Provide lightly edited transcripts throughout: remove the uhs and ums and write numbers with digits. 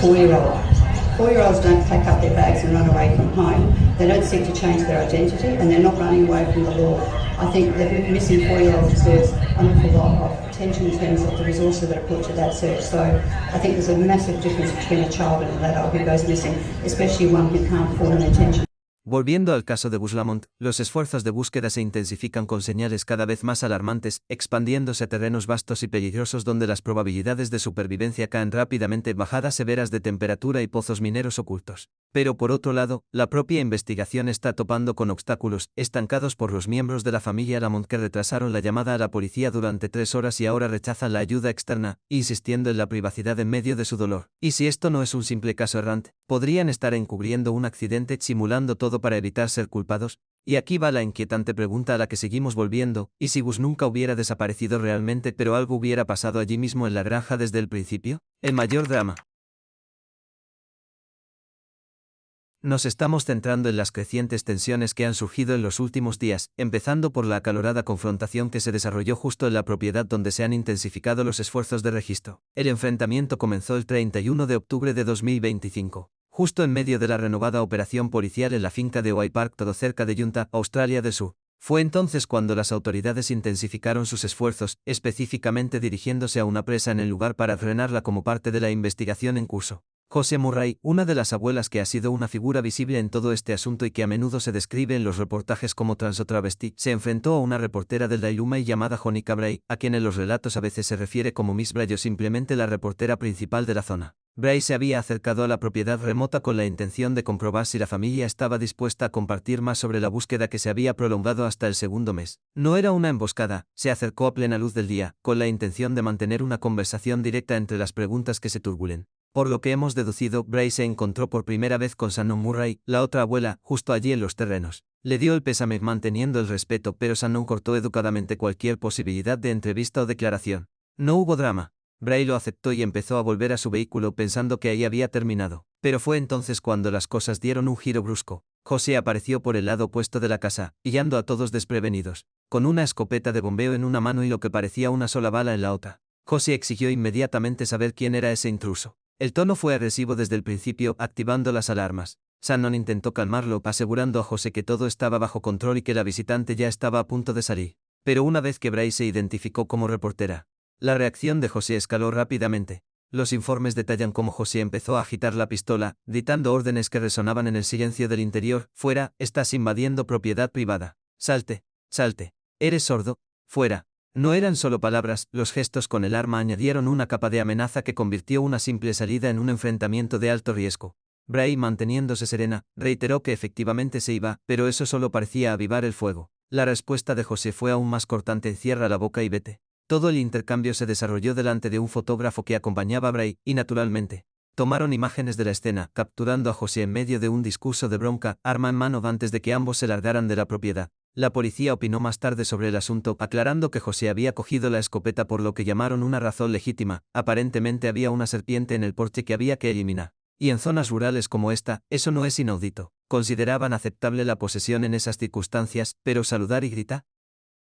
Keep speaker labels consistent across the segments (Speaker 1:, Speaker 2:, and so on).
Speaker 1: 4-year-old. 4-year-olds don't pack up their bags and run away from home. They don't seek to change their identity, and they're not running away from the law. I think the missing 4-year-old deserves an awful lot of attention in terms of the resources that are put to that search. So I think there's a massive difference between a child and an adult who goes missing, especially one who can't afford an attention.
Speaker 2: Volviendo al caso de Bus Lamont, los esfuerzos de búsqueda se intensifican con señales cada vez más alarmantes, expandiéndose a terrenos vastos y peligrosos donde las probabilidades de supervivencia caen rápidamente, bajadas severas de temperatura y pozos mineros ocultos. Pero por otro lado, la propia investigación está topando con obstáculos, estancados por los miembros de la familia Lamont que retrasaron la llamada a la policía durante 3 horas y ahora rechazan la ayuda externa, insistiendo en la privacidad en medio de su dolor. Y si esto no es un simple caso errante, podrían estar encubriendo un accidente simulando todo para evitar ser culpados. Y aquí va la inquietante pregunta a la que seguimos volviendo: ¿y si Gus nunca hubiera desaparecido realmente, pero algo hubiera pasado allí mismo en la granja desde el principio? El mayor drama. Nos estamos centrando en las crecientes tensiones que han surgido en los últimos días, empezando por la acalorada confrontación que se desarrolló justo en la propiedad donde se han intensificado los esfuerzos de registro. El enfrentamiento comenzó el 31 de octubre de 2025. Justo en medio de la renovada operación policial en la finca de Oak Park, todo cerca de Junta, Australia del Sur. Fue entonces cuando las autoridades intensificaron sus esfuerzos, específicamente dirigiéndose a una presa en el lugar para frenarla como parte de la investigación en curso. Jose Murray, una de las abuelas que ha sido una figura visible en todo este asunto y que a menudo se describe en los reportajes como trans o travesti, se enfrentó a una reportera del Daily Mail llamada Jonica Bray, a quien en los relatos a veces se refiere como Miss Bray o simplemente la reportera principal de la zona. Bray se había acercado a la propiedad remota con la intención de comprobar si la familia estaba dispuesta a compartir más sobre la búsqueda que se había prolongado hasta el segundo mes. No era una emboscada, se acercó a plena luz del día, con la intención de mantener una conversación directa entre las preguntas que se turbulen. Por lo que hemos deducido, Bray se encontró por primera vez con Shannon Murray, la otra abuela, justo allí en los terrenos. Le dio el pésame manteniendo el respeto, pero Shannon cortó educadamente cualquier posibilidad de entrevista o declaración. No hubo drama. Bray lo aceptó y empezó a volver a su vehículo pensando que ahí había terminado. Pero fue entonces cuando las cosas dieron un giro brusco. José apareció por el lado opuesto de la casa, pillando a todos desprevenidos, con una escopeta de bombeo en una mano y lo que parecía una sola bala en la otra. José exigió inmediatamente saber quién era ese intruso. El tono fue agresivo desde el principio, activando las alarmas. Shannon intentó calmarlo, asegurando a José que todo estaba bajo control y que la visitante ya estaba a punto de salir. Pero una vez que Bray se identificó como reportera, la reacción de José escaló rápidamente. Los informes detallan cómo José empezó a agitar la pistola, gritando órdenes que resonaban en el silencio del interior: fuera, estás invadiendo propiedad privada. Salte, salte. ¿Eres sordo? Fuera. No eran solo palabras, los gestos con el arma añadieron una capa de amenaza que convirtió una simple salida en un enfrentamiento de alto riesgo. Bray, manteniéndose serena, reiteró que efectivamente se iba, pero eso solo parecía avivar el fuego. La respuesta de José fue aún más cortante: cierra la boca y vete. Todo el intercambio se desarrolló delante de un fotógrafo que acompañaba a Bray, y naturalmente, tomaron imágenes de la escena, capturando a José en medio de un discurso de bronca, arma en mano antes de que ambos se largaran de la propiedad. La policía opinó más tarde sobre el asunto, aclarando que José había cogido la escopeta por lo que llamaron una razón legítima: aparentemente había una serpiente en el porche que había que eliminar. Y en zonas rurales como esta, eso no es inaudito. Consideraban aceptable la posesión en esas circunstancias, pero saludar y gritar.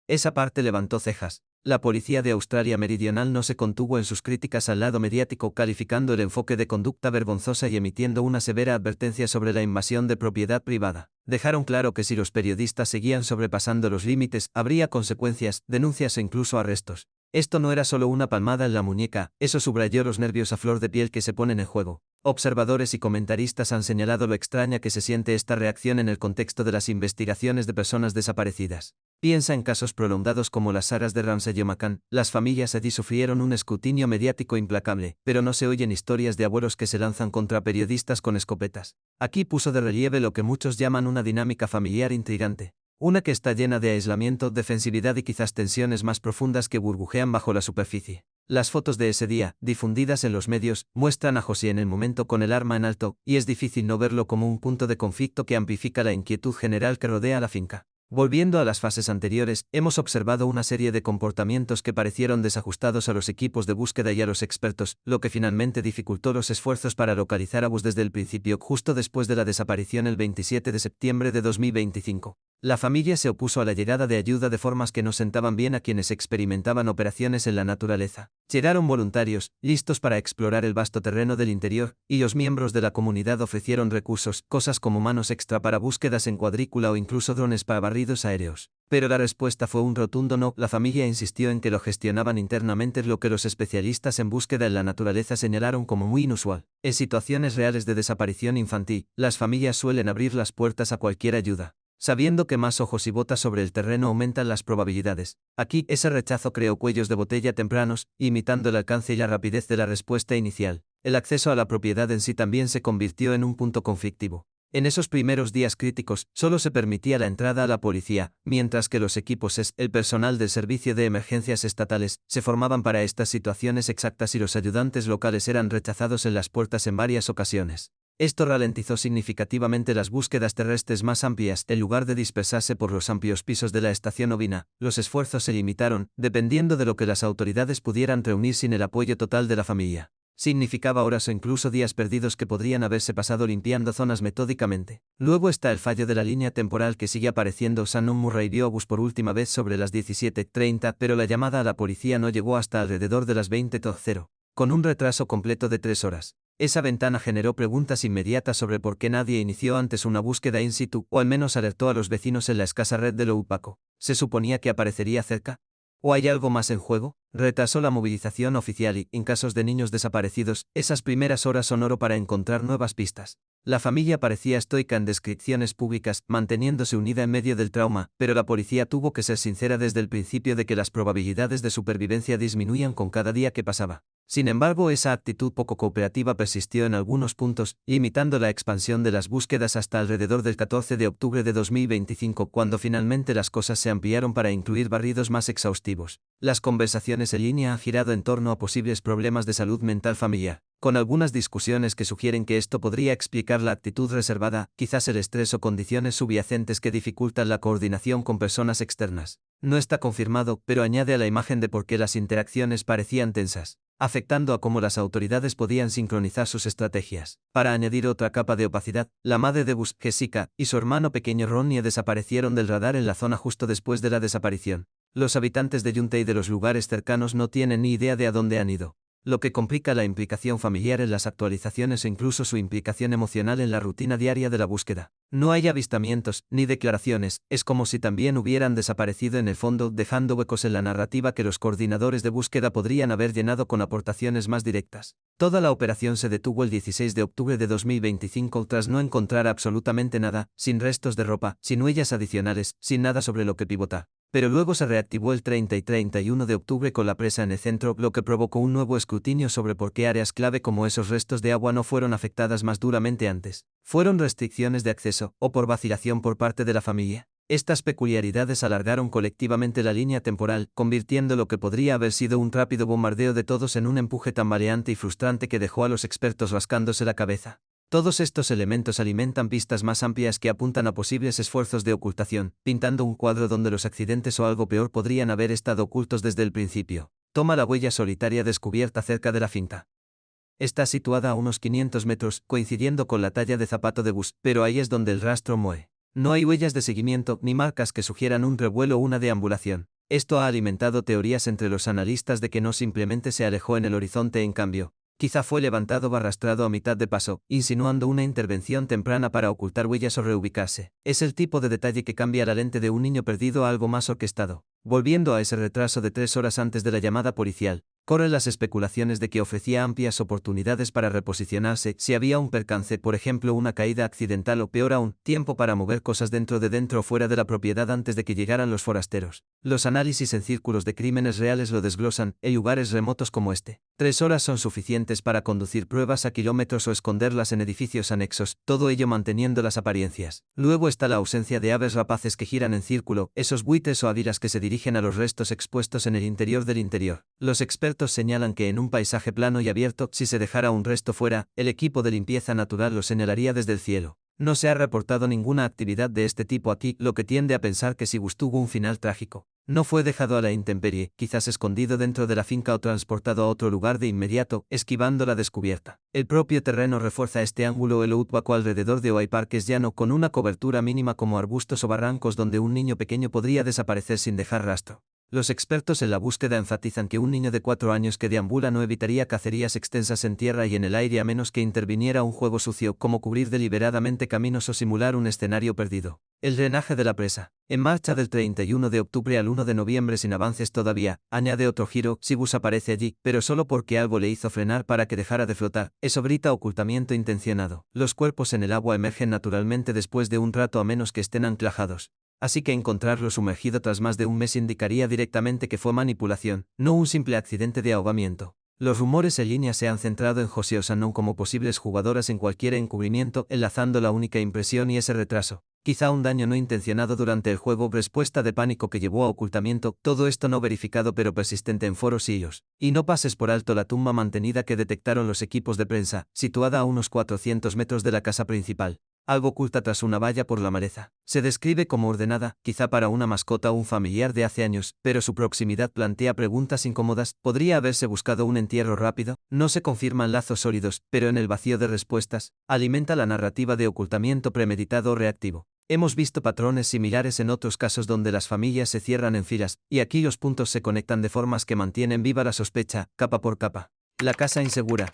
Speaker 2: Esa parte levantó cejas. La policía de Australia Meridional no se contuvo en sus críticas al lado mediático, calificando el enfoque de conducta vergonzosa y emitiendo una severa advertencia sobre la invasión de propiedad privada. Dejaron claro que si los periodistas seguían sobrepasando los límites, habría consecuencias, denuncias e incluso arrestos. Esto no era solo una palmada en la muñeca, eso subrayó los nervios a flor de piel que se ponen en juego. Observadores y comentaristas han señalado lo extraña que se siente esta reacción en el contexto de las investigaciones de personas desaparecidas. Piensa en casos prolongados como las Saras de Ramsey o McCann. Las familias allí sufrieron un escrutinio mediático implacable, pero no se oyen historias de abuelos que se lanzan contra periodistas con escopetas. Aquí puso de relieve lo que muchos llaman una dinámica familiar intrigante. Una que está llena de aislamiento, defensividad y quizás tensiones más profundas que burbujean bajo la superficie. Las fotos de ese día, difundidas en los medios, muestran a José en el momento con el arma en alto, y es difícil no verlo como un punto de conflicto que amplifica la inquietud general que rodea la finca. Volviendo a las fases anteriores, hemos observado una serie de comportamientos que parecieron desajustados a los equipos de búsqueda y a los expertos, lo que finalmente dificultó los esfuerzos para localizar a Bus desde el principio, justo después de la desaparición el 27 de septiembre de 2025. La familia se opuso a la llegada de ayuda de formas que no sentaban bien a quienes experimentaban operaciones en la naturaleza. Llegaron voluntarios, listos para explorar el vasto terreno del interior, y los miembros de la comunidad ofrecieron recursos, cosas como manos extra para búsquedas en cuadrícula o incluso drones para barridos aéreos. Pero la respuesta fue un rotundo no. La familia insistió en que lo gestionaban internamente, lo que los especialistas en búsqueda en la naturaleza señalaron como muy inusual. En situaciones reales de desaparición infantil, las familias suelen abrir las puertas a cualquier ayuda, sabiendo que más ojos y botas sobre el terreno aumentan las probabilidades. Aquí, ese rechazo creó cuellos de botella tempranos, imitando el alcance y la rapidez de la respuesta inicial. El acceso a la propiedad en sí también se convirtió en un punto conflictivo. En esos primeros días críticos, solo se permitía la entrada a la policía, mientras que los equipos el personal del Servicio de Emergencias Estatales, se formaban para estas situaciones exactas y los ayudantes locales eran rechazados en las puertas en varias ocasiones. Esto ralentizó significativamente las búsquedas terrestres más amplias. En lugar de dispersarse por los amplios pisos de la estación ovina, los esfuerzos se limitaron, dependiendo de lo que las autoridades pudieran reunir sin el apoyo total de la familia. Significaba horas o incluso días perdidos que podrían haberse pasado limpiando zonas metódicamente. Luego está el fallo de la línea temporal que sigue apareciendo. Shannon Murray vio a Bus por última vez sobre las 17:30, pero la llamada a la policía no llegó hasta alrededor de las 20:00, con un retraso completo de 3 horas. Esa ventana generó preguntas inmediatas sobre por qué nadie inició antes una búsqueda in situ, o al menos alertó a los vecinos en la escasa red de lo opaco. ¿Se suponía que aparecería cerca? ¿O hay algo más en juego? Retrasó la movilización oficial y, en casos de niños desaparecidos, esas primeras horas son oro para encontrar nuevas pistas. La familia parecía estoica en descripciones públicas, manteniéndose unida en medio del trauma, pero la policía tuvo que ser sincera desde el principio de que las probabilidades de supervivencia disminuían con cada día que pasaba. Sin embargo, esa actitud poco cooperativa persistió en algunos puntos, limitando la expansión de las búsquedas hasta alrededor del 14 de octubre de 2025, cuando finalmente las cosas se ampliaron para incluir barridos más exhaustivos. Las conversaciones en línea han girado en torno a posibles problemas de salud mental familiar, con algunas discusiones que sugieren que esto podría explicar la actitud reservada, quizás el estrés o condiciones subyacentes que dificultan la coordinación con personas externas. No está confirmado, pero añade a la imagen de por qué las interacciones parecían tensas, afectando a cómo las autoridades podían sincronizar sus estrategias. Para añadir otra capa de opacidad, la madre de Bus, Jessica, y su hermano pequeño Ronnie desaparecieron del radar en la zona justo después de la desaparición. Los habitantes de Yunte y de los lugares cercanos no tienen ni idea de a dónde han ido, lo que complica la implicación familiar en las actualizaciones e incluso su implicación emocional en la rutina diaria de la búsqueda. No hay avistamientos, ni declaraciones, es como si también hubieran desaparecido en el fondo, dejando huecos en la narrativa que los coordinadores de búsqueda podrían haber llenado con aportaciones más directas. Toda la operación se detuvo el 16 de octubre de 2025 tras no encontrar absolutamente nada, sin restos de ropa, sin huellas adicionales, sin nada sobre lo que pivotar. Pero luego se reactivó el 30 y 31 de octubre con la presa en el centro, lo que provocó un nuevo escrutinio sobre por qué áreas clave como esos restos de agua no fueron afectadas más duramente antes. ¿Fueron restricciones de acceso, o por vacilación por parte de la familia? Estas peculiaridades alargaron colectivamente la línea temporal, convirtiendo lo que podría haber sido un rápido bombardeo de todos en un empuje tambaleante y frustrante que dejó a los expertos rascándose la cabeza. Todos estos elementos alimentan pistas más amplias que apuntan a posibles esfuerzos de ocultación, pintando un cuadro donde los accidentes o algo peor podrían haber estado ocultos desde el principio. Toma la huella solitaria descubierta cerca de la finca. Está situada a unos 500 metros, coincidiendo con la talla de zapato de Bus, pero ahí es donde el rastro muere. No hay huellas de seguimiento ni marcas que sugieran un revuelo o una deambulación. Esto ha alimentado teorías entre los analistas de que no simplemente se alejó en el horizonte, en cambio, quizá fue levantado o arrastrado a mitad de paso, insinuando una intervención temprana para ocultar huellas o reubicarse. Es el tipo de detalle que cambia la lente de un niño perdido a algo más orquestado. Volviendo a ese retraso de 3 horas antes de la llamada policial, corren las especulaciones de que ofrecía amplias oportunidades para reposicionarse si había un percance, por ejemplo una caída accidental o peor aún, tiempo para mover cosas dentro o fuera de la propiedad antes de que llegaran los forasteros. Los análisis en círculos de crímenes reales lo desglosan, en lugares remotos como este. 3 horas son suficientes para conducir pruebas a kilómetros o esconderlas en edificios anexos, todo ello manteniendo las apariencias. Luego está la ausencia de aves rapaces que giran en círculo, esos buitres o águilas que se dirigen a los restos expuestos en el interior del interior. Los expertos señalan que en un paisaje plano y abierto, si se dejara un resto fuera, el equipo de limpieza natural lo señalaría desde el cielo. No se ha reportado ninguna actividad de este tipo aquí, lo que tiende a pensar que si Bus tuvo un final trágico. No fue dejado a la intemperie, quizás escondido dentro de la finca o transportado a otro lugar de inmediato, esquivando la descubierta. El propio terreno refuerza este ángulo. El outback alrededor de Oak Park es llano, con una cobertura mínima como arbustos o barrancos donde un niño pequeño podría desaparecer sin dejar rastro. Los expertos en la búsqueda enfatizan que un niño de 4 años que deambula no evitaría cacerías extensas en tierra y en el aire a menos que interviniera un juego sucio como cubrir deliberadamente caminos o simular un escenario perdido. El drenaje de la presa, en marcha del 31 de octubre al 1 de noviembre sin avances todavía, añade otro giro. Cibus aparece allí, pero solo porque algo le hizo frenar para que dejara de flotar. Eso grita ocultamiento intencionado. Los cuerpos en el agua emergen naturalmente después de un rato a menos que estén anclajados. Así que encontrarlo sumergido tras más de un mes indicaría directamente que fue manipulación, no un simple accidente de ahogamiento. Los rumores en línea se han centrado en José Osanon como posibles jugadoras en cualquier encubrimiento, enlazando la única impresión y ese retraso. Quizá un daño no intencionado durante el juego, respuesta de pánico que llevó a ocultamiento, todo esto no verificado pero persistente en foros y hilos. Y no pases por alto la tumba mantenida que detectaron los equipos de prensa, situada a unos 400 metros de la casa principal. Algo oculta tras una valla por la maleza. Se describe como ordenada, quizá para una mascota o un familiar de hace años, pero su proximidad plantea preguntas incómodas. ¿Podría haberse buscado un entierro rápido? No se confirman lazos sólidos, pero en el vacío de respuestas, alimenta la narrativa de ocultamiento premeditado o reactivo. Hemos visto patrones similares en otros casos donde las familias se cierran en filas, y aquí los puntos se conectan de formas que mantienen viva la sospecha, capa por capa. La casa insegura.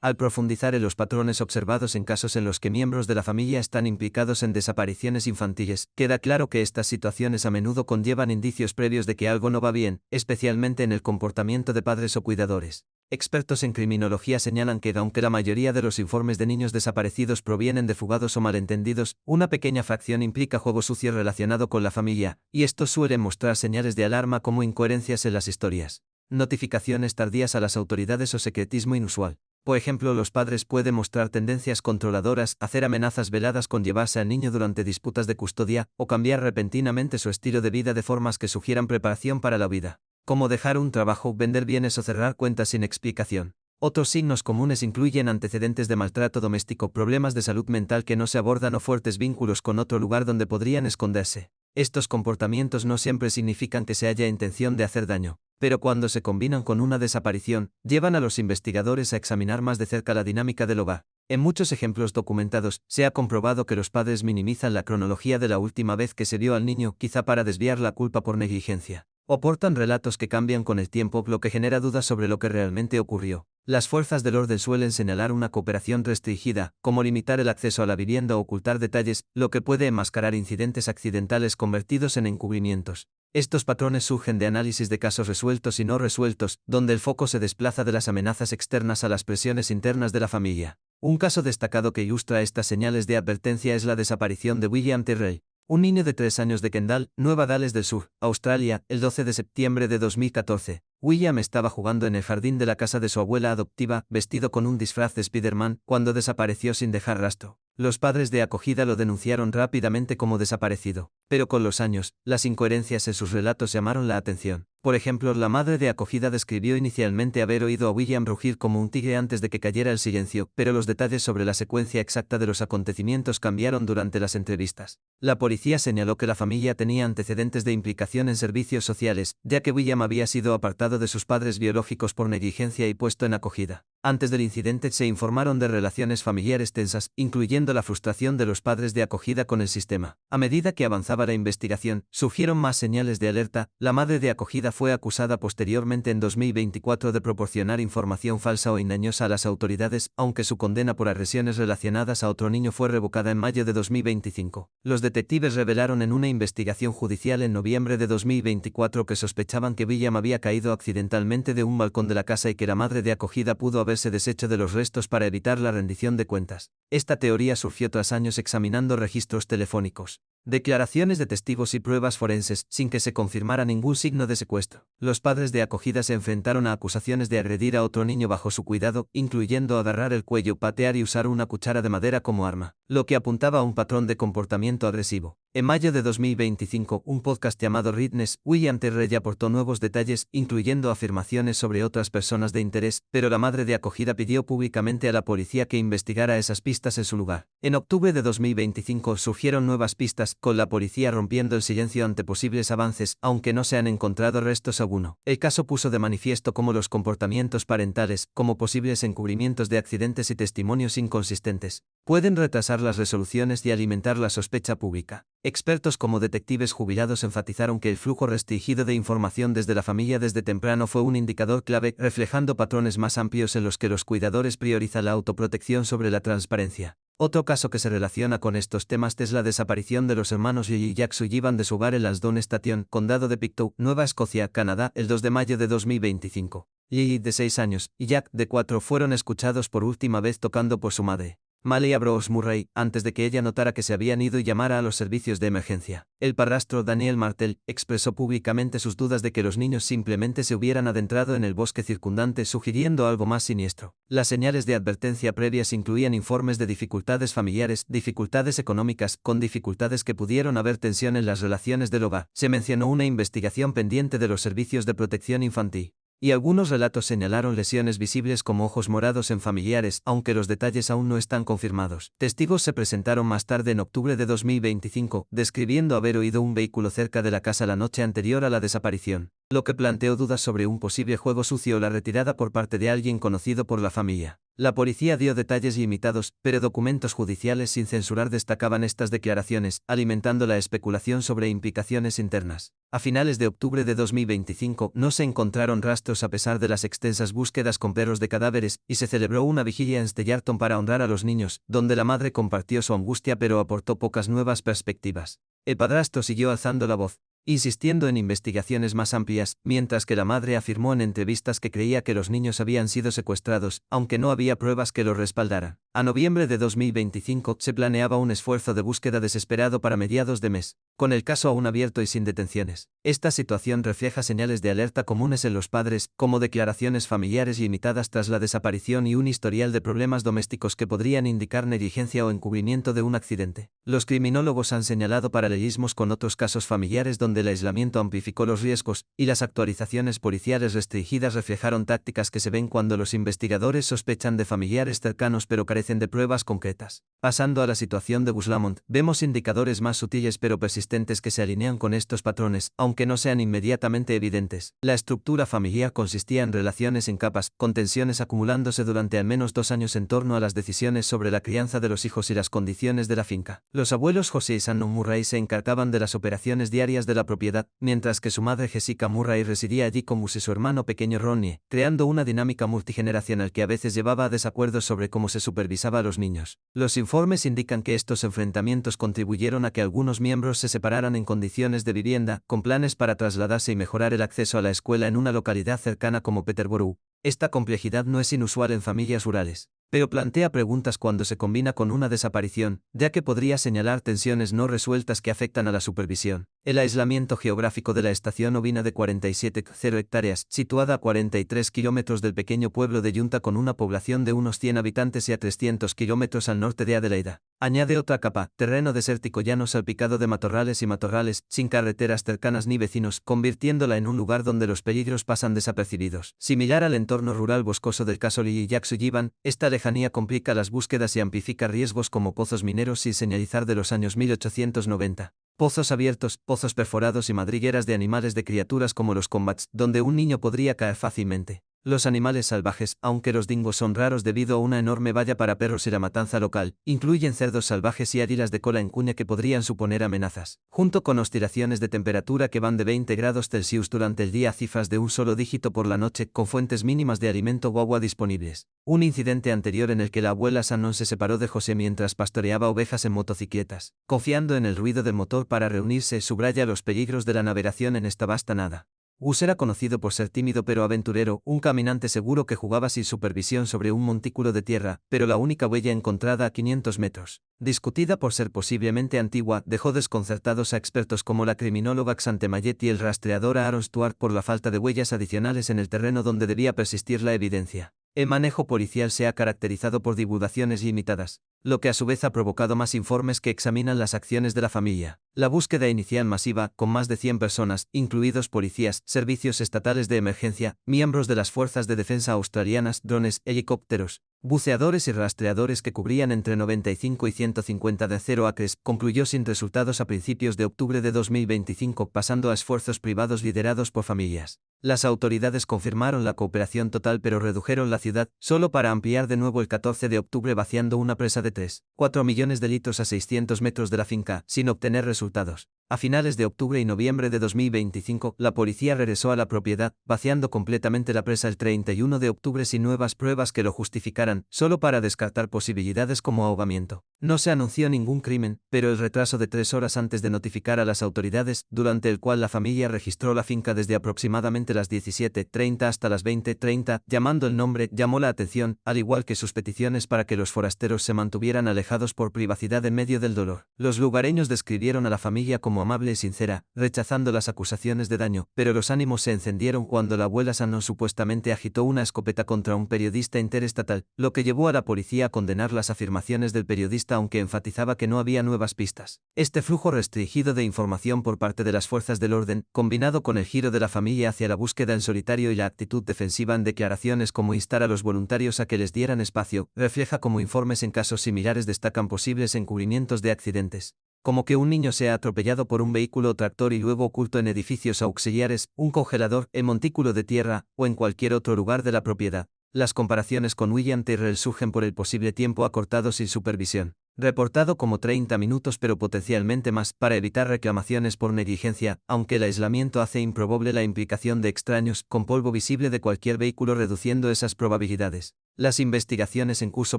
Speaker 2: Al profundizar en los patrones observados en casos en los que miembros de la familia están implicados en desapariciones infantiles, queda claro que estas situaciones a menudo conllevan indicios previos de que algo no va bien, especialmente en el comportamiento de padres o cuidadores. Expertos en criminología señalan que, aunque la mayoría de los informes de niños desaparecidos provienen de fugados o malentendidos, una pequeña fracción implica juego sucio relacionado con la familia, y estos suelen mostrar señales de alarma como incoherencias en las historias, notificaciones tardías a las autoridades o secretismo inusual. Por ejemplo, los padres pueden mostrar tendencias controladoras, hacer amenazas veladas con llevarse al niño durante disputas de custodia, o cambiar repentinamente su estilo de vida de formas que sugieran preparación para la vida, como dejar un trabajo, vender bienes o cerrar cuentas sin explicación. Otros signos comunes incluyen antecedentes de maltrato doméstico, problemas de salud mental que no se abordan o fuertes vínculos con otro lugar donde podrían esconderse. Estos comportamientos no siempre significan que se haya intención de hacer daño, pero cuando se combinan con una desaparición, llevan a los investigadores a examinar más de cerca la dinámica del hogar. En muchos ejemplos documentados, se ha comprobado que los padres minimizan la cronología de la última vez que se vio al niño, quizá para desviar la culpa por negligencia. O aportan relatos que cambian con el tiempo, lo que genera dudas sobre lo que realmente ocurrió. Las fuerzas del orden suelen señalar una cooperación restringida, como limitar el acceso a la vivienda o ocultar detalles, lo que puede enmascarar incidentes accidentales convertidos en encubrimientos. Estos patrones surgen de análisis de casos resueltos y no resueltos, donde el foco se desplaza de las amenazas externas a las presiones internas de la familia. Un caso destacado que ilustra estas señales de advertencia es la desaparición de William Tyrrell, un niño de 3 años de Kendall, Nueva Gales del Sur, Australia, el 12 de septiembre de 2014. William estaba jugando en el jardín de la casa de su abuela adoptiva, vestido con un disfraz de Spider-Man, cuando desapareció sin dejar rastro. Los padres de acogida lo denunciaron rápidamente como desaparecido, pero con los años, las incoherencias en sus relatos llamaron la atención. Por ejemplo, la madre de acogida describió inicialmente haber oído a William rugir como un tigre antes de que cayera el silencio, pero los detalles sobre la secuencia exacta de los acontecimientos cambiaron durante las entrevistas. La policía señaló que la familia tenía antecedentes de implicación en servicios sociales, ya que William había sido apartado de sus padres biológicos por negligencia y puesto en acogida. Antes del incidente se informaron de relaciones familiares tensas, incluyendo la frustración de los padres de acogida con el sistema. A medida que avanzaba la investigación, surgieron más señales de alerta. La madre de acogida fue acusada posteriormente en 2024 de proporcionar información falsa o engañosa a las autoridades, aunque su condena por agresiones relacionadas a otro niño fue revocada en mayo de 2025. Los detectives revelaron en una investigación judicial en noviembre de 2024 que sospechaban que William había caído accidentalmente de un balcón de la casa y que la madre de acogida pudo haberse deshecho de los restos para evitar la rendición de cuentas. Esta teoría surgió tras años examinando registros telefónicos, declaraciones de testigos y pruebas forenses, sin que se confirmara ningún signo de secuestro. Los padres de acogida se enfrentaron a acusaciones de agredir a otro niño bajo su cuidado, incluyendo agarrar el cuello, patear y usar una cuchara de madera como arma, lo que apuntaba a un patrón de comportamiento agresivo. En mayo de 2025, un podcast llamado Readness, William Tyrrell aportó nuevos detalles, incluyendo afirmaciones sobre otras personas de interés, pero la madre de acogida pidió públicamente a la policía que investigara esas pistas en su lugar. En octubre de 2025 surgieron nuevas pistas horas, con la policía rompiendo el silencio ante posibles avances, aunque no se han encontrado restos alguno. El caso puso de manifiesto cómo los comportamientos parentales, como posibles encubrimientos de accidentes y testimonios inconsistentes, pueden retrasar las resoluciones y alimentar la sospecha pública. Expertos como detectives jubilados enfatizaron que el flujo restringido de información desde la familia desde temprano fue un indicador clave, reflejando patrones más amplios en los que los cuidadores priorizan la autoprotección sobre la transparencia. Otro caso que se relaciona con estos temas es la desaparición de los hermanos Lily y Jack Sullivan de su hogar en Lansdowne Station, condado de Pictou, Nueva Escocia, Canadá, el 2 de mayo de 2025. Lily, de 6 años, y Jack, de 4, fueron escuchados por última vez tocando por su madre, Malia Brooks Murray, antes de que ella notara que se habían ido y llamara a los servicios de emergencia. El padrastro Daniel Martel expresó públicamente sus dudas de que los niños simplemente se hubieran adentrado en el bosque circundante, sugiriendo algo más siniestro. Las señales de advertencia previas incluían informes de dificultades familiares, dificultades económicas, con dificultades que pudieron haber tensión en las relaciones del hogar. Se mencionó una investigación pendiente de los servicios de protección infantil, y algunos relatos señalaron lesiones visibles como ojos morados en familiares, aunque los detalles aún no están confirmados. Testigos se presentaron más tarde en octubre de 2025, describiendo haber oído un vehículo cerca de la casa la noche anterior a la desaparición, lo que planteó dudas sobre un posible juego sucio o la retirada por parte de alguien conocido por la familia. La policía dio detalles limitados, pero documentos judiciales sin censurar destacaban estas declaraciones, alimentando la especulación sobre implicaciones internas. A finales de octubre de 2025 no se encontraron rastros a pesar de las extensas búsquedas con perros de cadáveres, y se celebró una vigilia en Stellarton para honrar a los niños, donde la madre compartió su angustia pero aportó pocas nuevas perspectivas. El padrastro siguió alzando la voz, insistiendo en investigaciones más amplias, mientras que la madre afirmó en entrevistas que creía que los niños habían sido secuestrados, aunque no había pruebas que lo respaldaran. A noviembre de 2025 se planeaba un esfuerzo de búsqueda desesperado para mediados de mes, con el caso aún abierto y sin detenciones. Esta situación refleja señales de alerta comunes en los padres, como declaraciones familiares limitadas tras la desaparición y un historial de problemas domésticos que podrían indicar negligencia o encubrimiento de un accidente. Los criminólogos han señalado paralelismos con otros casos familiares donde el aislamiento amplificó los riesgos, y las actualizaciones policiales restringidas reflejaron tácticas que se ven cuando los investigadores sospechan de familiares cercanos pero carecen de pruebas concretas. Pasando a la situación de Buslamont, vemos indicadores más sutiles pero persistentes que se alinean con estos patrones, aunque no sean inmediatamente evidentes. La estructura familiar consistía en relaciones en capas, con tensiones acumulándose durante al menos 2 años en torno a las decisiones sobre la crianza de los hijos y las condiciones de la finca. Los abuelos José y Shannon Murray se encargaban de las operaciones diarias de la propiedad, mientras que su madre Jessica Murray residía allí con Gus y su hermano pequeño Ronnie, creando una dinámica multigeneracional que a veces llevaba a desacuerdos sobre cómo se supervisaba a los niños. Los informes indican que estos enfrentamientos contribuyeron a que algunos miembros se separaran en condiciones de vivienda, con planes para trasladarse y mejorar el acceso a la escuela en una localidad cercana como Peterborough. Esta complejidad no es inusual en familias rurales, pero plantea preguntas cuando se combina con una desaparición, ya que podría señalar tensiones no resueltas que afectan a la supervisión. El aislamiento geográfico de la estación ovina de 47,0 hectáreas, situada a 43 kilómetros del pequeño pueblo de Yunta con una población de unos 100 habitantes y a 300 kilómetros al norte de Adelaida, añade otra capa, terreno desértico llano salpicado de matorrales y matorrales, sin carreteras cercanas ni vecinos, convirtiéndola en un lugar donde los peligros pasan desapercibidos. Similar al entorno rural boscoso del caso Lee y Jack Sullivan, esta lejanía complica las búsquedas y amplifica riesgos como pozos mineros sin señalizar de los años 1890. Pozos abiertos, pozos perforados y madrigueras de animales de criaturas como los combats, donde un niño podría caer fácilmente. Los animales salvajes, aunque los dingos son raros debido a una enorme valla para perros y la matanza local, incluyen cerdos salvajes y águilas de cola en cuña que podrían suponer amenazas. Junto con oscilaciones de temperatura que van de 20 grados Celsius durante el día a cifras de un solo dígito por la noche, con fuentes mínimas de alimento o agua disponibles. Un incidente anterior en el que la abuela Shannon se separó de José mientras pastoreaba ovejas en motocicletas, confiando en el ruido del motor para reunirse, subraya los peligros de la navegación en esta vasta nada. Gus era conocido por ser tímido pero aventurero, un caminante seguro que jugaba sin supervisión sobre un montículo de tierra, pero la única huella encontrada a 500 metros, discutida por ser posiblemente antigua, dejó desconcertados a expertos como la criminóloga Xante Mayet y el rastreador Aaron Stewart por la falta de huellas adicionales en el terreno donde debía persistir la evidencia. El manejo policial se ha caracterizado por divulgaciones limitadas, lo que a su vez ha provocado más informes que examinan las acciones de la familia. La búsqueda inicial masiva, con más de 100 personas, incluidos policías, servicios estatales de emergencia, miembros de las fuerzas de defensa australianas, drones, helicópteros, buceadores y rastreadores que cubrían entre 95 y 150 de 0 acres, concluyó sin resultados a principios de octubre de 2025, pasando a esfuerzos privados liderados por familias. Las autoridades confirmaron la cooperación total pero redujeron la ciudad, solo para ampliar de nuevo el 14 de octubre vaciando una presa de 3,4 millones de litros a 600 metros de la finca, sin obtener resultados. A finales de octubre y noviembre de 2025, la policía regresó a la propiedad, vaciando completamente la presa el 31 de octubre sin nuevas pruebas que lo justificaran, solo para descartar posibilidades como ahogamiento. No se anunció ningún crimen, pero el retraso de 3 horas antes de notificar a las autoridades, durante el cual la familia registró la finca desde aproximadamente las 17:30 hasta las 20:30, llamando el nombre, llamó la atención, al igual que sus peticiones para que los forasteros se mantuvieran alejados por privacidad en medio del dolor. Los lugareños describieron a la familia como amable y sincera, rechazando las acusaciones de daño, pero los ánimos se encendieron cuando la abuela Shannon supuestamente agitó una escopeta contra un periodista interestatal, lo que llevó a la policía a condenar las afirmaciones del periodista aunque enfatizaba que no había nuevas pistas. Este flujo restringido de información por parte de las fuerzas del orden, combinado con el giro de la familia hacia la búsqueda en solitario y la actitud defensiva en declaraciones como instar a los voluntarios a que les dieran espacio, refleja cómo informes en casos similares destacan posibles encubrimientos de accidentes. Como que un niño sea atropellado por un vehículo o tractor y luego oculto en edificios auxiliares, un congelador, en montículo de tierra, o en cualquier otro lugar de la propiedad. Las comparaciones con William Tyrrell surgen por el posible tiempo acortado sin supervisión, reportado como 30 minutos pero potencialmente más, para evitar reclamaciones por negligencia, aunque el aislamiento hace improbable la implicación de extraños, con polvo visible de cualquier vehículo reduciendo esas probabilidades. Las investigaciones en curso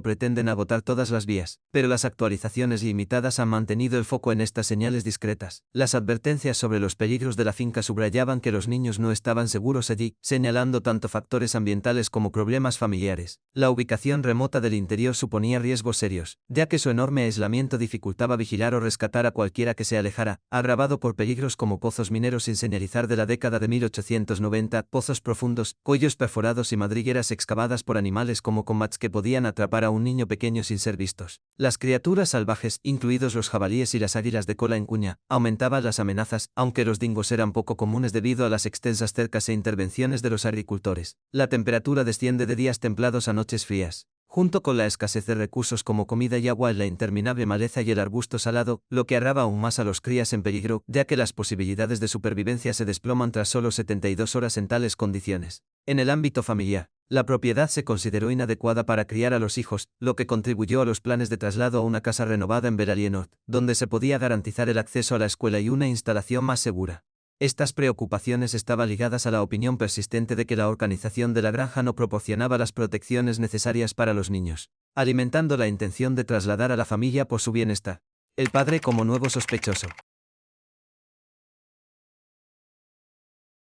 Speaker 2: pretenden agotar todas las vías, pero las actualizaciones limitadas han mantenido el foco en estas señales discretas. Las advertencias sobre los peligros de la finca subrayaban que los niños no estaban seguros allí, señalando tanto factores ambientales como problemas familiares. La ubicación remota del interior suponía riesgos serios, ya que su enorme aislamiento dificultaba vigilar o rescatar a cualquiera que se alejara, agravado por peligros como pozos mineros sin señalizar de la década de 1890, pozos profundos, cuellos perforados y madrigueras excavadas por animales como combats que podían atrapar a un niño pequeño sin ser vistos. Las criaturas salvajes, incluidos los jabalíes y las águilas de cola en cuña, aumentaban las amenazas, aunque los dingos eran poco comunes debido a las extensas cercas e intervenciones de los agricultores. La temperatura desciende de días templados a noches frías, junto con la escasez de recursos como comida y agua en la interminable maleza y el arbusto salado, lo que arraba aún más a los crías en peligro, ya que las posibilidades de supervivencia se desploman tras solo 72 horas en tales condiciones. En el ámbito familiar, la propiedad se consideró inadecuada para criar a los hijos, lo que contribuyó a los planes de traslado a una casa renovada en Berrien North, donde se podía garantizar el acceso a la escuela y una instalación más segura. Estas preocupaciones estaban ligadas a la opinión persistente de que la organización de la granja no proporcionaba las protecciones necesarias para los niños, alimentando la intención de trasladar a la familia por su bienestar. El padre como nuevo sospechoso.